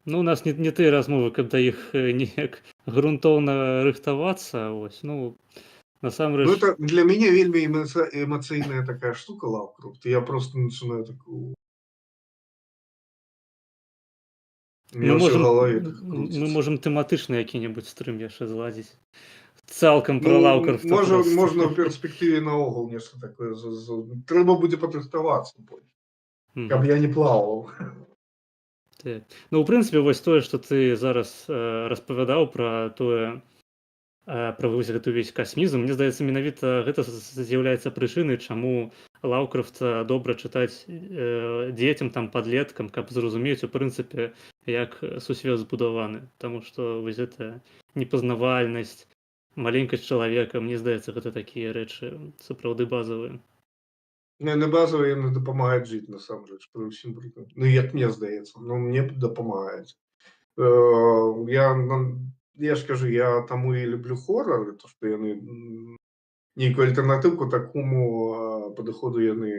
Ну, у нас не тыя размовы, каб да іх неяк грунтоўна рыхтавацца, вось, ну, насамрэч... Ну, это для мяне вельмі эмацыйная такая штука Лаўкрафт. Я просто начинаю такую... Мы можам тэматычны які-небудзь стрым яшчэ зладзіць. Цалкам пра Лаўкрафта. Можна ў перспектыве наогул нешта такое. Трэба будзе падрыхтавацца, каб я не плаваў. Ну, у прынцыпе, вось тое, што ты зараз распавядаў пра тое, пра вось гэты ўвесь касмізм, мне здаецца, менавіта гэта з'яўляецца прычынай, чаму Лаўкрафта добра чытаць дзецям, там, падлеткам, каб зразумець, у прынцыпе, як сусвет збудаваны. Таму што вось гэта непазнавальнасць, маленькасць чалавека, мне здаецца, гэта такія рэчы сапраўды базавыя. Не базавыя, яны дапамагаюць жыць, насамрэч, пры ўсім прыкладзе. Ну, як мне здаецца, ну, мне дапамагаюць. Я ж кажу, я таму і люблю хоррор, то што яны нейкую альтэрнатыўку такому падыходу яны,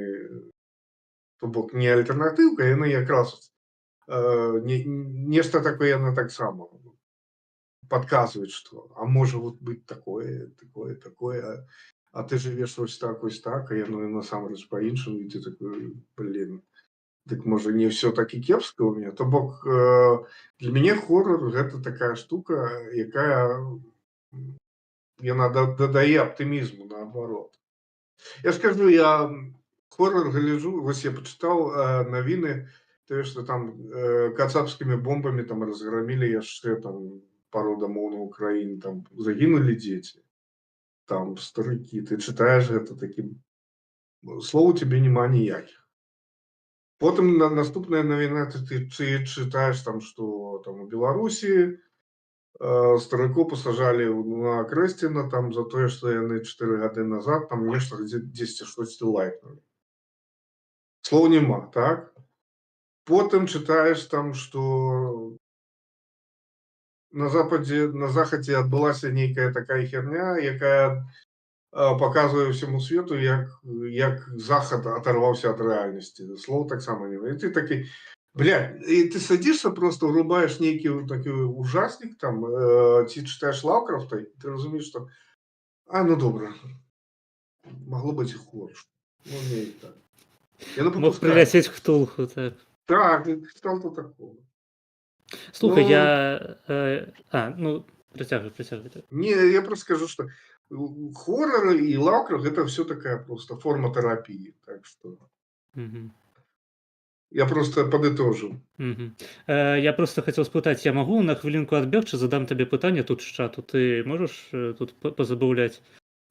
то бок не альтэрнатыўка, яны якраз нешта такое яны таксама подсказывает, что, а может вот быть такое, такое, такое, а ты живешь ось так, а яно насамрэч па-іншаму, і ты такой, блин, дык можа не все так і кепска ў мяне. То бок для мяне хорор гэта такая штука, якая яна дадае аптымізму наадварот. Я скажу, я хорор гляджу, вось я пачытаў навіны, тое, што там кацапскімі бомбамі там разграмілі яшчэ там пару дамоў на Украіне, там загінулі дзеці, там старыкі. Ты чытаеш гэта такім, слоў у цябе няма ніякіх. Потым наступная навіна, ты чытаеш там, што там у Беларусі старыку пасажалі на Крэсціна там за тое, што яны 4 гады назад там нешта дзесьці штосьці лайкнулі. Слоў няма, так? Потым чытаеш там, што на захадзе адбылася нейкая такая херня, якая показывае ўсяму свету, як захад оторваўся ад рэальнасці. Слоў таксама няма. І ты такі, бля, і ты садзішся, просто врубаеш нейкі такі ужаснік там, ці чытаеш Лаўкрафта, і ты разумееш, што ну добра, магло быць і горш. Ну, не так. Мог прилететь Ктулху, так. Так, что-то такого. Слухай, притягивай. Не, я просто скажу, что хоррор и Лавкрафт это все такая просто форма терапии. Так что я просто подытожу. Я просто хотел спытаць, я могу на хвилинку отбегчы, задам тебе пытанне тут з чату. Ты можешь тут позабаўляць?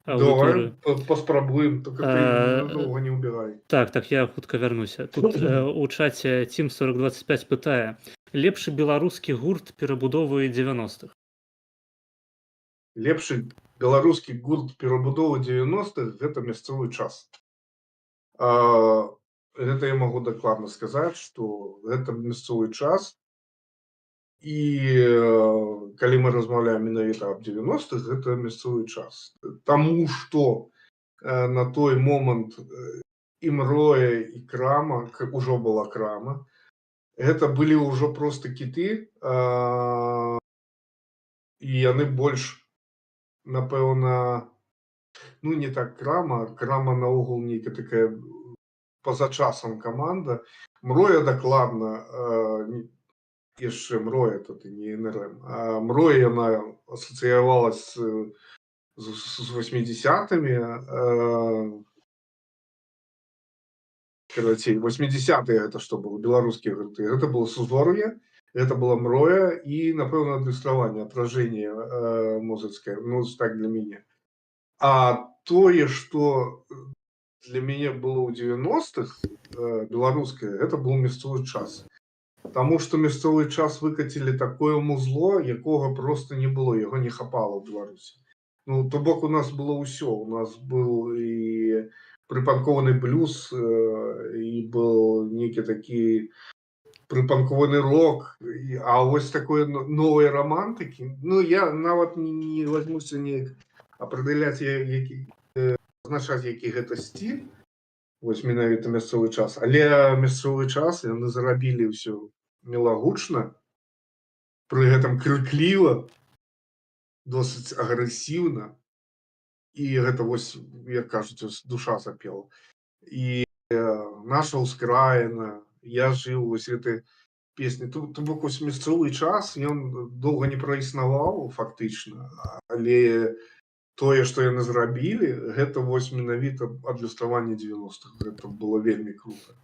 Давай, паспрабуем, только ты долго не убегай. Так, я хутка вярнуся. Тут у чаце Team 4025 пытае: лепшы беларускі гурт перабудовы 90-х. Лепшы беларускі гурт перабудовы 90-х гэта мясцовы час. Гэта я могу дакладна сказаць, што гэта мясцовы час. І калі мы размаўляем менавіта аб 90-х, гэта мясцовы час. Таму што на той момант і Мроя, і Крама, ужо была Крама, гэта былі ўжо проста кіты, і яны больш, напэўна, ну не так Крама наогул нейка такая па-за часам каманда. Мроя дакладна, яшчэ Мроя, тут і не НРМ, а Мроя яна асацыявалась з 80-ми, карацей, 80-е гэта што было, беларускія гурты, гэта было Сузор'е, гэта была Мроя і, напэўна, адлюстраванне, отражение музыцкае, ну, так для мяне. А тое, што для мяне было ў 90-х беларускае, гэта быў мясцовы час. Таму што мясцовы час выкацілі такое музло, якога проста не было, яго не хапала ў Беларусі. Ну, то бок у нас было ўсё. У нас быў і прыпанкованый блюз, і был нейкі такі прыпанкованый рок, а вось такой новай романтыкі. Ну, я нават не возьмуся неяк апределяць, азначаць, які гэта стиль, вось менавіта мясцовы час, але мясцовы час яны зарабілі ўсё мілагучна, пры гэтым крыкліва, досыць агрэсіўна, і гэта вось, як кажуць, душа запела. І наша ўскраіна, я жыў, вось гэтай песні. То бок вось мясцовы час, ён доўга не праіснаваў фактычна, але тое, што яны зрабілі, гэта вось менавіта адлюстраванне 90-х. Гэта было вельмі круто.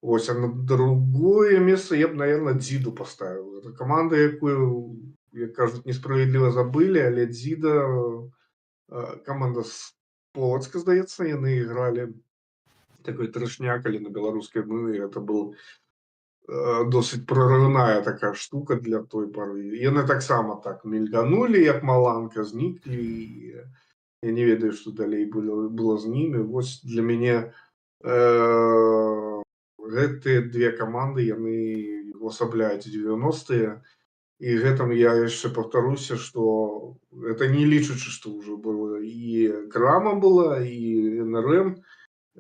Вось, а на другое месца я б, наверное, Дзіду поставіў. Гэта каманда, якую, як кажуць, несправядліва забылі, але Дзіда, каманда з Полацка, здаецца, яны ігралі такой трэшняк, але на беларускай мове. Гэта был досыць прорыўная такая штука для той пары. Яны таксама так мільганулі, як маланка, зніклі, і я не ведаю, што далей было з імі. Вось для мяне гэтыя две каманды, яны увасабляюць 90-е, і гэтым я яшчэ паўтаруся, што гэта не лічачы, што ўжо было і Крама была, і НРМ,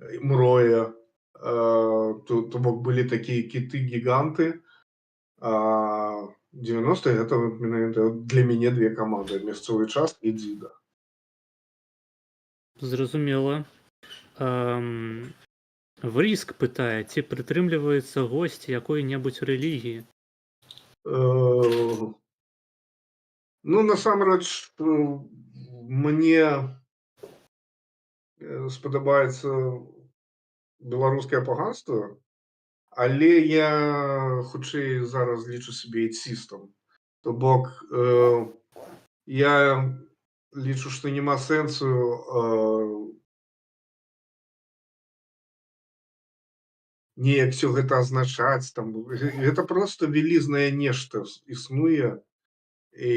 і Мроя. То бок былі такія кіты-гіганты, 90-е это вот именно для мяне две каманды: мясцовы час і дзіда. Зразумела. Вріск пытае, ці прытрымліваецца госць якой-небудзь рэлігіі? Ну, насамрэч, мне спадабаецца беларускае паганства, але я хутчэй зараз лічу сябе эцістам. То бок, я лічу, што няма сэнсу неяк всё гэта азначаць. Там, гэта проста вялізнае нешта існуе. І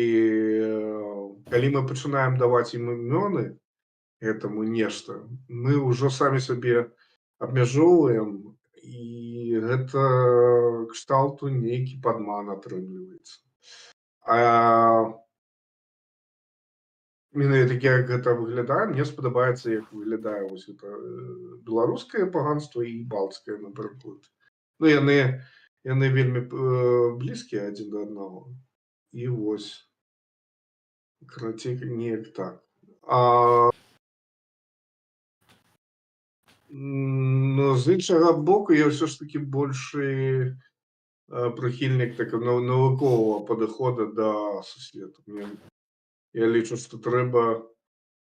калі мы пачынаем даваць ім імёны, гэтаму нешта, мы ўжо самі сабе абмяжоўваем, і гэта кшталту нейкі падман атрымліваецца. Менавіта як гэта выглядае, мне спадабаецца, як выглядае вось гэта беларускае паганства і балцкае, напрыклад. Ну, яны вельмі блізкія адзін да аднаго. І вось. Карацей, неяк так. Ну, з іншага боку, я ўсё ж такі большы прыхільнік такога навуковага падыхода да сусвету. Я лічу, што трэба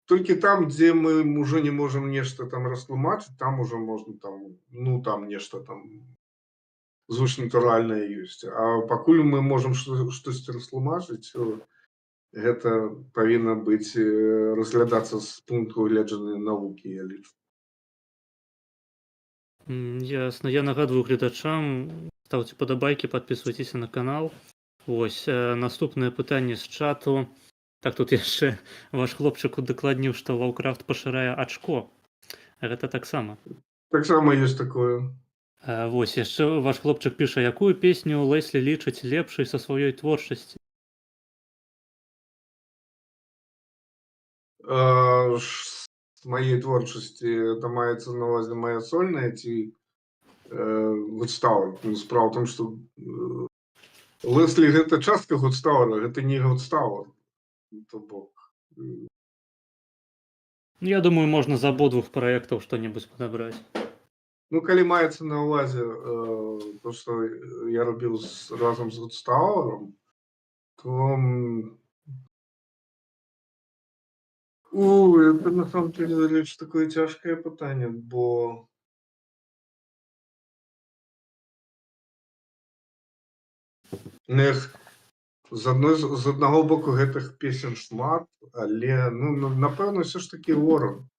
толькі там, дзе мы ўжо не можам нешта там растлумачыць, там ужо можна там, ну, там нешта там звышнатуральнае ёсць. А пакуль мы можам штосьці растлумачыць, гэта павінна быць разглядацца з пункту гледжання навукі, я лічу. Ясна. Я нагадваю гледачам, ставце падабайкі, падпісвайцеся на канал. Вось, наступнае пытанне з чату. Так, тут яшчэ ваш хлопчык удакладніў, што Ваўкрафт пашырае ачко. Гэта таксама. Таксама ёсць такое. Вось, яшчэ ваш хлопчык піша, якую песню Леслі лічыць лепшай са сваёй творчасці? З маёй творчасці это маецца на ўвазе мая сольная ці гудстауэр. Справа ў тым, што Леслі гэта частка гудстауэра, гэта не гудстауэр. То бок. Я думаю, можна з абодвух праектаў што-небудзь падабраць. Ну, калі маецца на ўвазе то, што я рабіў разам з гудстауэрам, то это на самом деле речь такое тяжкое пытанне, бо з аднаго боку гэтых песен шмат, але ну, напэўна, ўсё ж такі Ворон,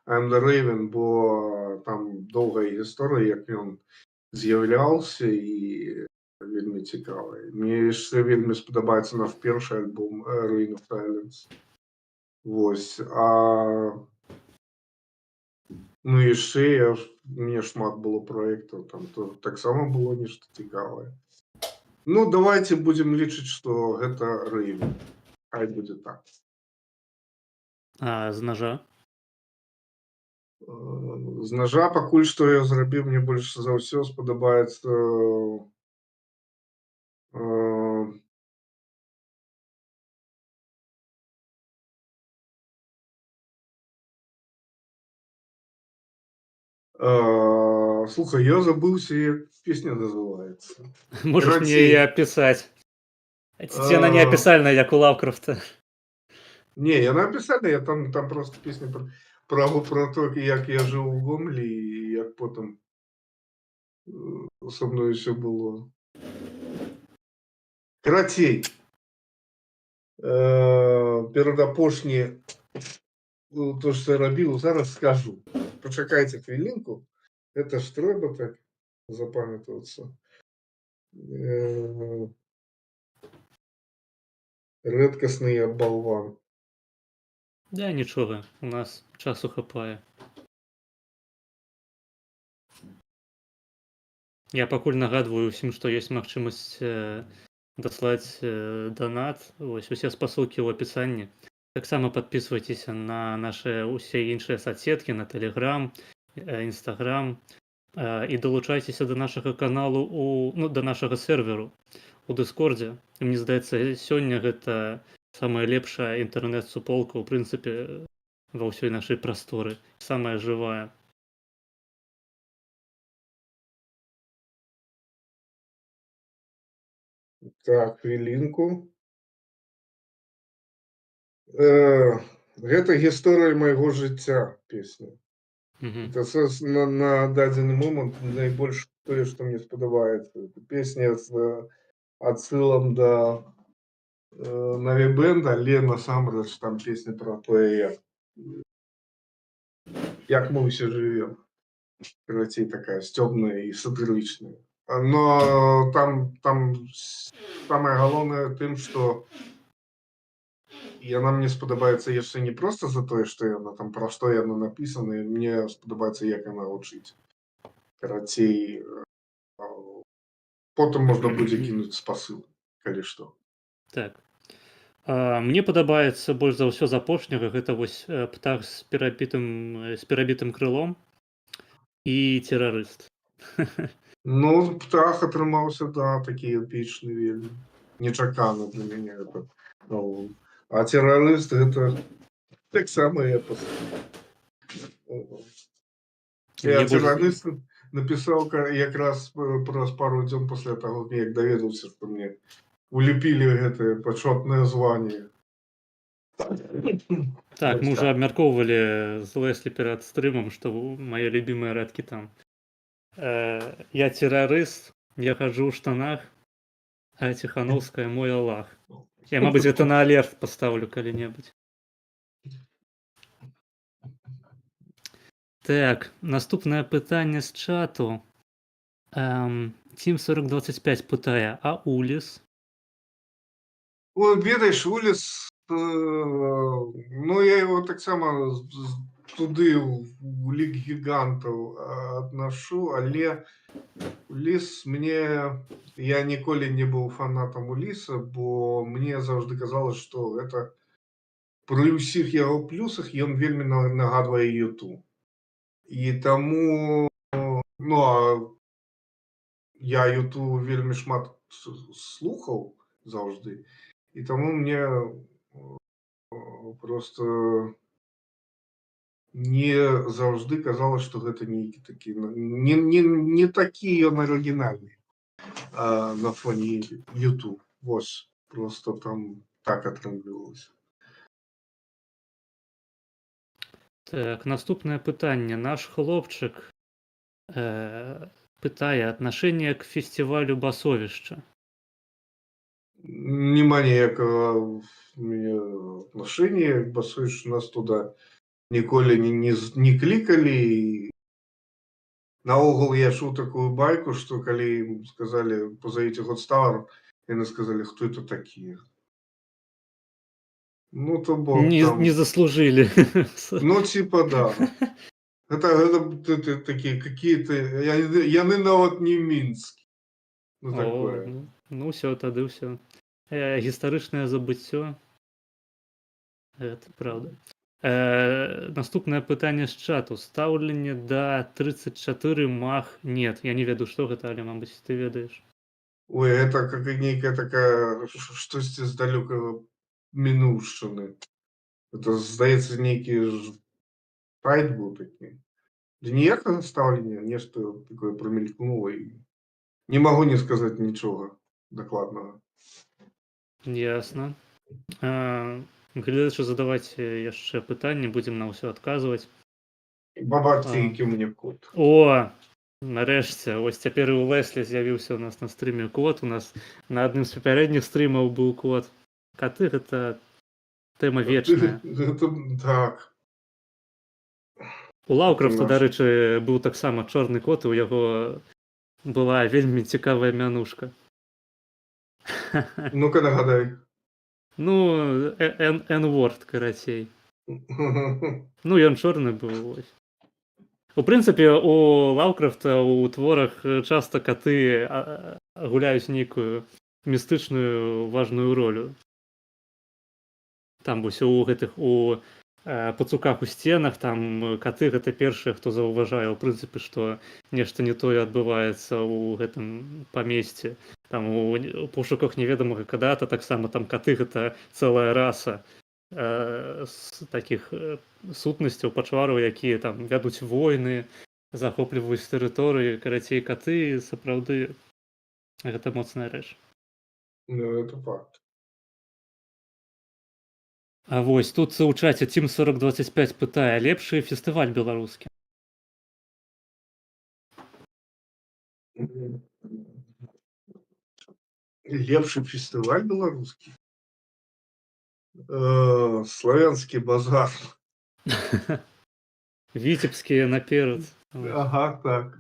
I'm the Raven, бо там доўгая гісторыя, як ён з'яўляўся, і вельмі цікавая. Мне яшчэ вельмі спадабаецца наш першы альбом Reign of Silence. Вось. Ну, яшчэ мне шмат было праектаў, там таксама было нешта цікавае. Ну, давайте будзем лічыць, што гэта Raven. Хай будзе так. А з ножа? З ножа пакуль што я зрабіў, мне больш за ўсё спадабаецца слухай, я забыўся, як песня называецца. Можаш мне яе апісаць? Ці яна не апісальная, як у Лаўкрафта? Не, яна апісальная, там просто песня пра то, як я жыў у Гомлі, і як потым со мною ўсё было. Карацей, перадапошні то, што я рабіў, зараз скажу. Пачакайце хвілінку. Гэта ж трэба так запамятавацца. Рэдкасны я балван. Да, нічога, у нас часу хапае. Я пакуль нагадваю ўсім, што ёсць магчымасць даслаць донат. Вось усе спасылкі ў апісанні. Таксама падпісвайцеся на нашы ўсе іншыя соцсеткі, на Telegram, Instagram, і далучайцеся да нашага каналу, да нашага серверу у Дыскордзе. І мне здаецца, сёння гэта самая лепшая інтэрнэт-суполка, у прынцыпе, ва ўсёй нашай прасторы, самая жывая. Так, хвілінку. Гэта гісторыя майго жыцця, песня. Мгм. Это на дадзены момант найбольш тое, што мне спадабаецца. Песня з адсылам да наві-бэнда, але насамрэч там песня пра тое, як мы ўсе жывем. Карацей, такая сцёбная і сатырычная. Но там самае галоўнае тым, што яна мне спадабаецца яшчэ не проста за тое, што яна там, пра што яна напісана, і мне спадабаецца, як яна гучыць. Карацей, потым можна будзе кінуць спасылы, калі што. Так. Мне падабаецца больш за ўсё з апошняга, гэта вось птах з перабітым крылом і тэрарыст. Ну, птах атрымаўся, да, такі эпічны вельмі. Нечакана для мяне гэта. А тэрарыст гэта таксама эпос. Я тэрарыст напісаў якраз праз пару дзён пасля таго, як даведаўся, што мне улепілі гэтае пачотнае званне. Так, мы ўжо абмяркоўвалі з Леслі перад стрымам, што мае любімыя рэдкі там. Я тэрарыст, я хаджу ў штанах, а Ціхановская мой Аллах. Я, мабыць, гэта на алерт пастаўлю калі-небудзь. Так, наступнае пытанне з чату. Team 4025 пытае, а Уліс? Ой, ведаеш, Уліс, ну, я его таксама туды у лік гігантаў аднашу, але Уліс мне... Я ніколі не быў фанатам Уліса, бо мне заўжды казалось, што гэта пры ўсіх яго плюсах ён вельмі нагадвае Юту. І таму, ну, я Юту вельмі шмат слухаў заўжды, і таму мне просто не заўжды казалось, што гэта нейкі такі, не такі ён арыгінальны на фоне Юту. Вось, просто там так атрымлівалася. Так, наступнае пытанне. Наш хлопчык пытае аднашэнне к фестывалю басовішча. Нема ніякага аднашэння к басовішчу, нас туды ніколі не клікалі. Наогул я чуў такую байку, што калі ім сказалі «позовите Godstower», яны сказалі «хто это такія?». Ну, то бок там... Не заслужили. Ну, типа, да. Это такие какие-то... Яны нават не мінскі. Ну, такое. Ну, все, тады все. Гістарычнае забыццё. Это правда. Наступнае пытанне з чату. Стаўленне да 34 мах нет. Я не ведаю, што гэта, але, мабыць, ты ведаеш. Ой, это как нейкая такая штосьці з далёкага мінуўшчыны. Это, здаецца, нейкі сайт быў такі. Да ніякага стаўлення, нешта такое прамелькнула, і не магу не сказаць нічога дакладнага. Ясна. Гледачы задаваць яшчэ пытанні, будзем на ўсё адказваць. Бабаці, які мне кот. О, нарэшце, ось цяпер і ў Леслі з'явіўся у нас на стрыме кот. У нас на адным з папярэдніх стрымаў быў кот. Каты — гэта тэма вечная. Так. У Лаўкрафта, дарэчы, быў таксама чорны кот, і у яго была вельмі цікавая мянушка. Ну-ка, нагадай. Ну, N-word, карацей. Ну, ён чорны быў. У прынцыпе, у Лаўкрафта ў творах часта каты гуляюць нейкую містычную важную ролю. Там вось у гэтых пацуках у сценах, там каты гэта першыя, хто заўважае, у прынцыпе, што нешта не тое адбываецца ў гэтым памесці. Там у пошуках неведомага кадата таксама там каты гэта цэлая раса з такіх сутнасцяў пачвараў, якія там вядуць войны, захопліваюць тэрыторыі, карацей, каты сапраўды гэта моцная рэч. Ну, это факт. А вось тут у чаце Team 4025 пытае, лепшы фестываль беларускі. Лепшы фестываль беларускі? Славянскі базар. Віцебскія наперад. Ага, так.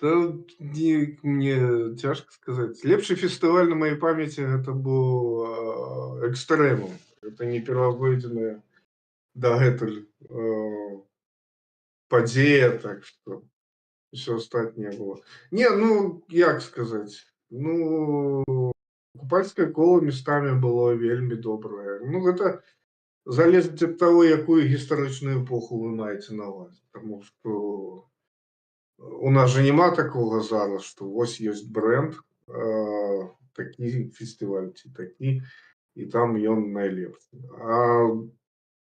Мне тяжко сказать. Лепший фестиваль на моей памяти это был Экстремум. Это не первозведенная дагэтуль падзея, так что все остальное было. Не, ну, як сказать. Ну, купальское коло местами было вельми доброе. Ну, это залежить от того, якую гістарычную эпоху вы маеце на ўвазе. Потому что у нас же нема такого зараз, что вось есть бренд, такі фестиваль ці такі, і там ён найлепшы. А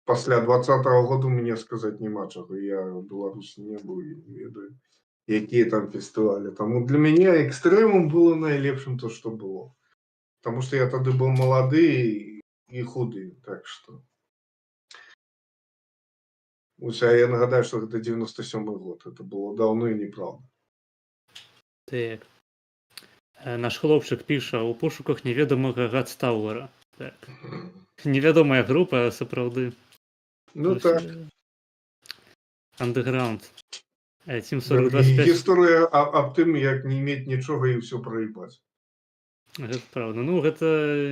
пасля 20-го году мне сказаць няма чаго. Я в Беларусі не быў і не ведаю, якія там фестывалі. Таму для мяне экстремум было найлепшым то, што было. Потому что я тады быў малады і худы, так что. Я нагадаю, что это 97-й год. Это было давно и неправда. Так. Наш хлопчык піша, у пошуках неведомага Гадстауэра. Так. Невядомая група, сапраўды. Ну так. Андэграунд. Team 4025. Гісторыя аб тым, як не мець нічога і ўсё праебаць. Гэта правда. Ну, гэта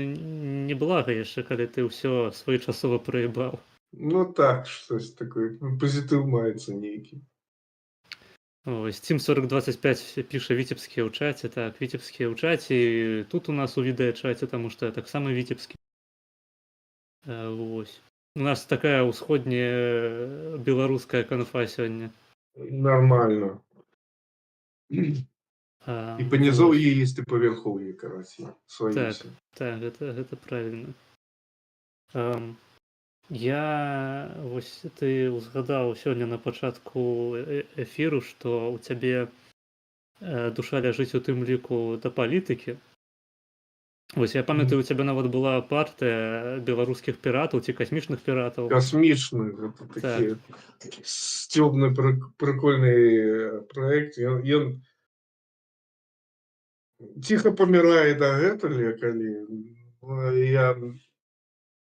не блага яшчэ, калі ты ўсё своечасова праебаў. Ну так, штось такое. Пазітыў маецца нейкі. Ось, Team 4025 піша віцебскія ў чаце. Так, віцебскія ў чаце. Тут у нас у відэачаце, таму што я таксама віцебскі. Вось. У нас такая ўсходняя беларуская канфа сёння. Нормально. І па нізоўі есть і па вярхоўі, карацей. Так, гэта правільна. Я, вось ты узгадаў сёння на пачатку эфіру, што ў цябе душа ляжыць у тым ліку да палітыкі. Вось я памятаю, у цябе нават была партыя беларускіх піратаў ці касмічных піратаў. Касмічных, гэта такі сцёбны прикольны праект. Ён ціха памірае дагэтуль, калі я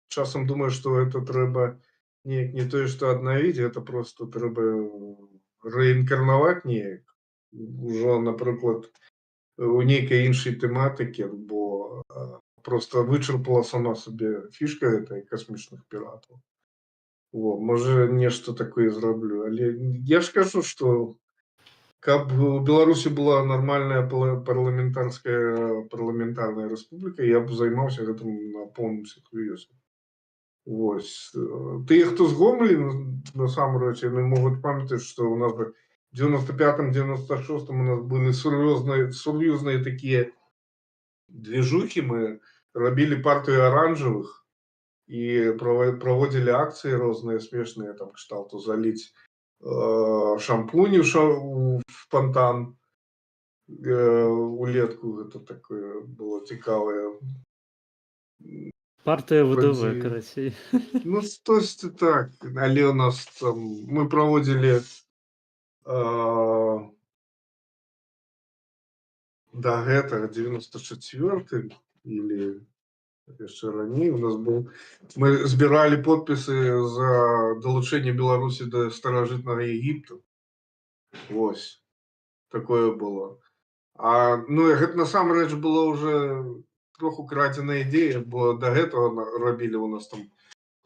часам думаю, что это трэба не тое, што аднавіць, это просто трэба рэінкарнаваць неяк. Ужо, напрыклад, у нейкай іншай тэматыкі, бо просто вычарпала сама сабе фішка гэтай касмічных піратаў. Можа, нешта такое зраблю. Але я ж кажу, што каб у Беларусі была нормальная парламентарная рэспубліка, я б займаўся гэтым на поўным сер'ёзе. Вось. Тыя, хто з Гомелі, насамрэч, яны могуць памятаць, што у нас в 95-96 у нас былі сур'ёзныя такія движухи. Мы рабілі партыю аранжавых і праводзілі акцыі розныя смешныя, там кшталту заліць шампунь в фонтан улетку. Гэта такое было цікавае. Партыя ВДВ, карацей. Ну, стосьці так. Але у нас там, мы праводзілі да гэтага 94-й или яшчэ раней у нас был. Мы збіралі подпісы за далучэнне Беларусі да старажытнага Егіпту. Вось. Такое было. Ну, гэта насамрэч было уже троху крадзеная ідея, бо да гэтага рабілі у нас там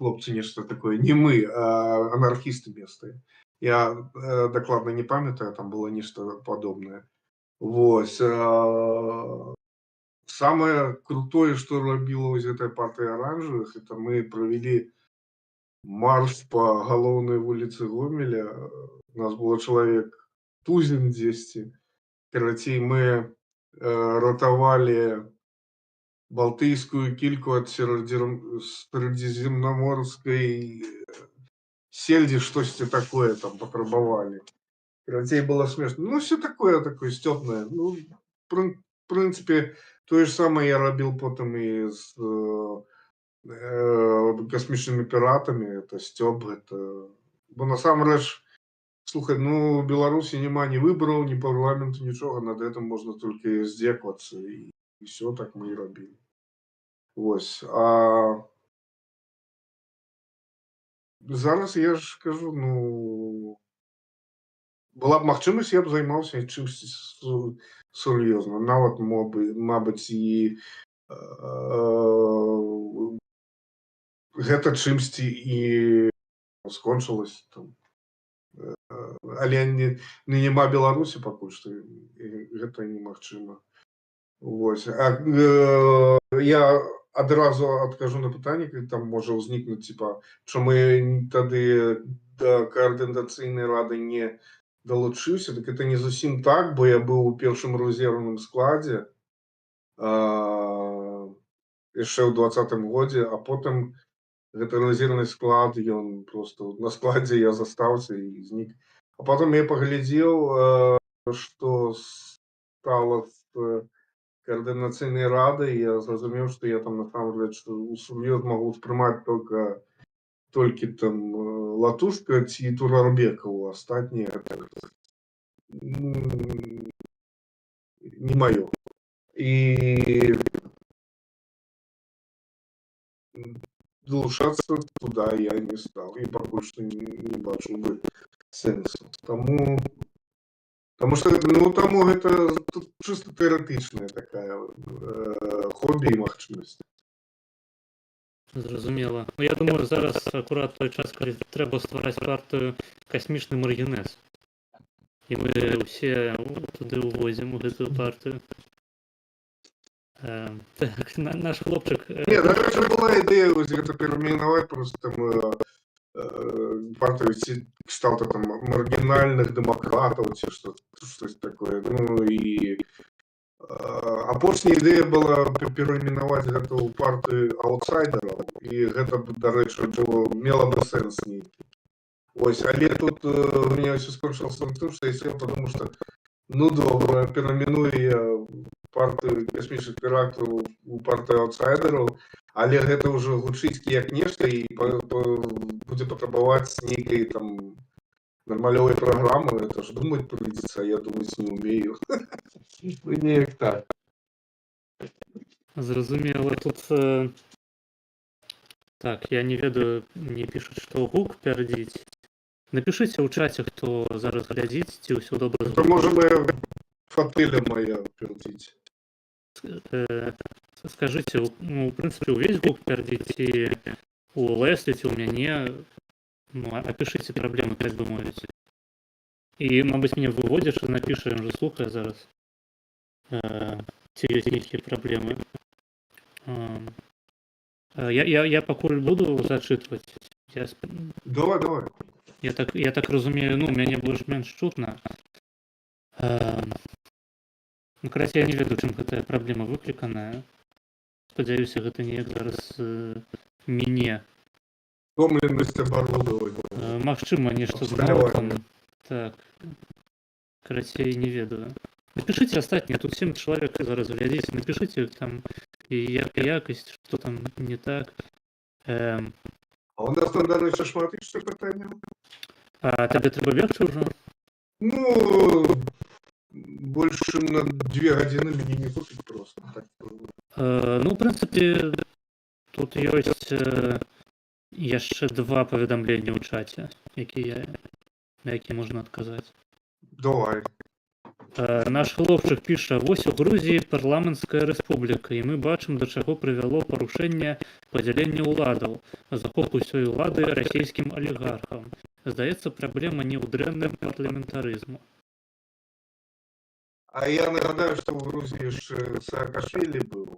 хлопцы нешта такое, не мы, а анархісты местыя. Я дакладна не памятаю, там было нешта падобнае. Вось. Самое крутое, што рабіла вось гэтая партыя аранжавых, это мы правялі марш па галоўнай вуліцы Гомеля. У нас было чалавек тузін дзесьці. Карацей, мы ратавалі балтыйскую кільку ад сярэдземнаморскай сельдзі, штосьці такое там патрабавалі. Карацей, было смешна. Ну, все такое сцёбнае. Ну, в прынцыпе, тое ж самае я рабіў потым і з касмічнымі піратамі. Это сцёб, гэта... Бо насамрэч, слухай, ну, у Беларусі няма ні выбараў, ні парламенту, нічога, над гэтым можна толькі здзекавацца, і ўсё так мы і рабілі. Вось. А зараз я ж кажу, ну, была б магчымасць, я б займаўся чымсьці сур'ёзна. Нават, мабыць, і гэта чымсьці і скончылася там. Але няма Беларусі пакуль што, гэта немагчыма. Вось. Я адразу адкажу на пытанне, там можа ўзнікнуць, типа, чаму я тады да каардынацыйнай рады не далучыўся, так это не зусім так, бо я быў у першым рэзервным складзе яшчэ ў 2020 годзе, а потым гэта рэзервны склад, ён просто на складзе я застаўся і знік. А потым я паглядзеў, што стала з каардынацыйнай рады, і я зразумеў, што я там насамрэч усур'ёз магу ўспрымаць толькі там Латушка ці Турарбекова, астатнія не маё. І далучацца туды я не стаў, і пакуль што не бачу бы сэнсу. Таму што гэта чыста тэарэтычная такая хобі і магчымасць. Зразумела. Ну, я думаю, зараз акурат той час, калі трэба ствараць партыю «Касмічны маргінез». І мы ўсе туды ўвозім у гэтую партыю. Так, наш хлопчык... Не, дарэчы, была ідэя гэта перайменаваць просто там партыю ці кшталту там маргінальных дэмакратаў ці штось такое. Ну і апошняя ідэя была перайменаваць гэту партыю аўтсайдераў, і гэта, дарэчы, мела бы сэнс нейкі. Ось, але тут у меня ўсё скончылася на тым, што я сел, потому што ну добра, перайменую я партыю касмічных піратаў у партыю аўтсайдераў, але гэта ўжо гучыць як нешта і будзе патрабаваць нейкай там нармалёвай праграмы, это ж думаць прыйдзецца, а я думаць не ўмею. Ну, неяк так. Зразумела, тут... Так, я не ведаю, мне пішуць, што гук пярдзіць. Напішыце ў чаце, хто зараз глядзіць, ці ўсё добра. Это можа моя фатэля моя пярдзіць. Скажыце, ну, в прынцыпе, увесь гук пярдзіць, ці у Леслі, ці ў мяне, ну, апішыце праблемы, так бы мовіць. І, мабыць, мяне выводзіш і напіша, ён жа слухае зараз. Ці ёсць нейкія праблемы. Я пакуль буду зачытваць. Давай. Я так разумею, ну, мяне больш-менш чутна. Ну, карацей, я не ведаю, чым гэтая праблема выкліканая. Спадзяюся, гэта неяк зараз міне. Томленасць абарудаваць. Магчыма, нешта зноў там. Так. Карацей, не ведаю. Напішыце астатнія, тут 7 чалавек зараз глядзіць, напішыце там якасць, што там не так. А у нас там, дарэчы, шмат яшчэ пытанняў. А табе трэба бегчы ўжо? Ну, больш чым на 2 гадзіны мяне не купіць проста. Ну, в прынцыпе, тут ёсць яшчэ 2 паведамлення ў чаце, на якія можна адказаць. Давай. Наш хлопчык піша: вось у Грузіі парламенцкая рэспубліка, і мы бачым, да чаго прывяло парушэнне падзялення ўладаў, захоп усёй улады расійскім алігархам. Здаецца, праблема не ў дрэнным парламентарызму. А я нагадаю, што ў Грузіі яшчэ Саакашвілі быў,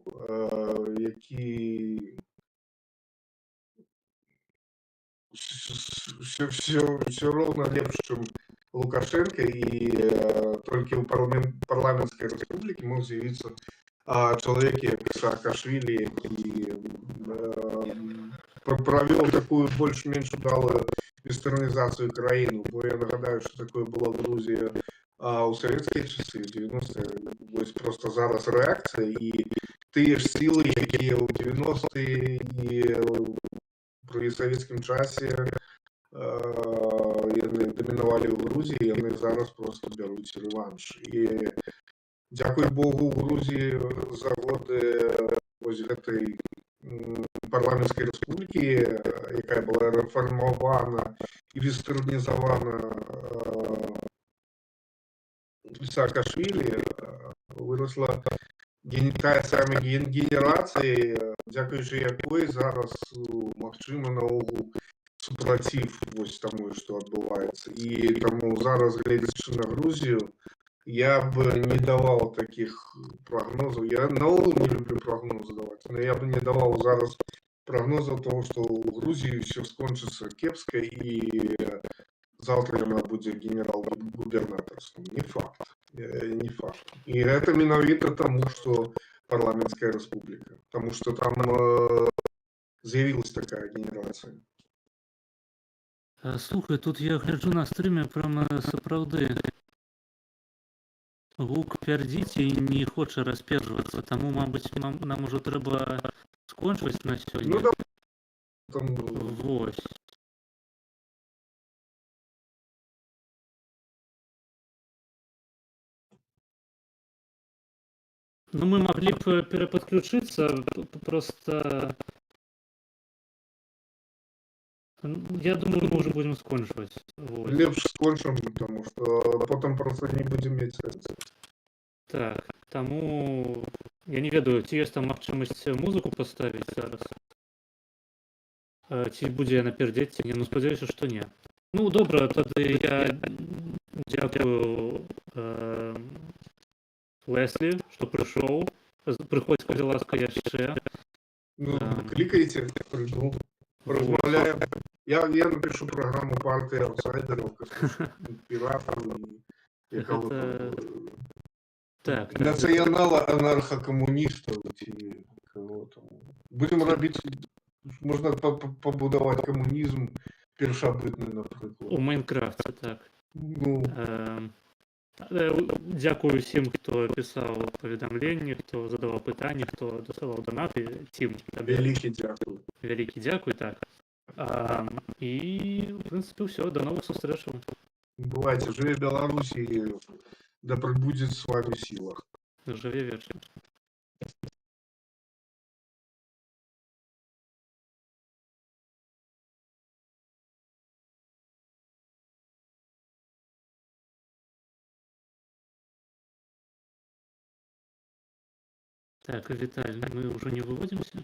які все роўна лепш, чым Лукашенко, и только у парламентской республики мог з'явиться человек, как Саакашвили, и провел такую больш-менш удалую вестернизацию краіну, бо я нагадаю, що такое було в Грузії у советские часы, в 90-е, ось просто зараз реакція, і ті ж сили, які у 90-ті і при советскім часі вони домінували в Грузії, вони зараз просто беруть реванш. І дякую Богу, у Грузії за годы ось гэтай парламентської республіки, яка була реформована і вестернізована Саакашвілі, виросла тая сама генерація, дякуючи якой зараз магчыма наогул супротив ось тому, що відбувається. І тому зараз, глядячи на Грузію, я бы не давал таких прогнозов. Я наогул не люблю прогнозы давать, но я бы не давал зараз прогнозов того, что у Грузии все скончится кепско и завтра она будет генерал-губернаторством. Не факт. Не факт. И это менавіта тому, что парламентская республика. Потому что там заявилась такая генерация. Слухай, тут я гляджу на стрімі, прямо сапраўды гук пярдзіць і не хоча распержвацца, таму, мабыць, нам ужо трэба скончваць на сёння. Ну да. Там... Вось. Ну, мы могли б перападключыцца, просто... Я думаю, мы уже будем скончваць. Лепш скончым, потому что потом просто не будем мець сэнсу. Так, таму я не ведаю, ці ёсць там магчымасць музыку паставіць зараз. Ці будзе яна пердзець, ці не, ну спадзяюся, што не. Ну добра, тады я дзякую Леслі, што прыйшоў. Прыходзь, калі ласка, яшчэ. Ну, кликайте, приду, размовляем. Я напишу программу партии аутсайдеров, пиратов и кого-то. Так, Национала анархокоммунистов и кого-то. Будем робить, можно побудовать коммунизм першабытный, например. у Майнкрафте, так. Ну, дзякую усім, хто пісаў паведамленні, хто задаваў пытанні, хто дасылаў донаты. Цім, вялікі дзякуй. Вялікі дзякуй, так. І, в прынцыпе, ўсё, да новых сустрэчаў. Бывайте, жыве Беларусь, и да пребудет с вами сила. Жыве вечар. Так, Виталий, мы уже не выводимся?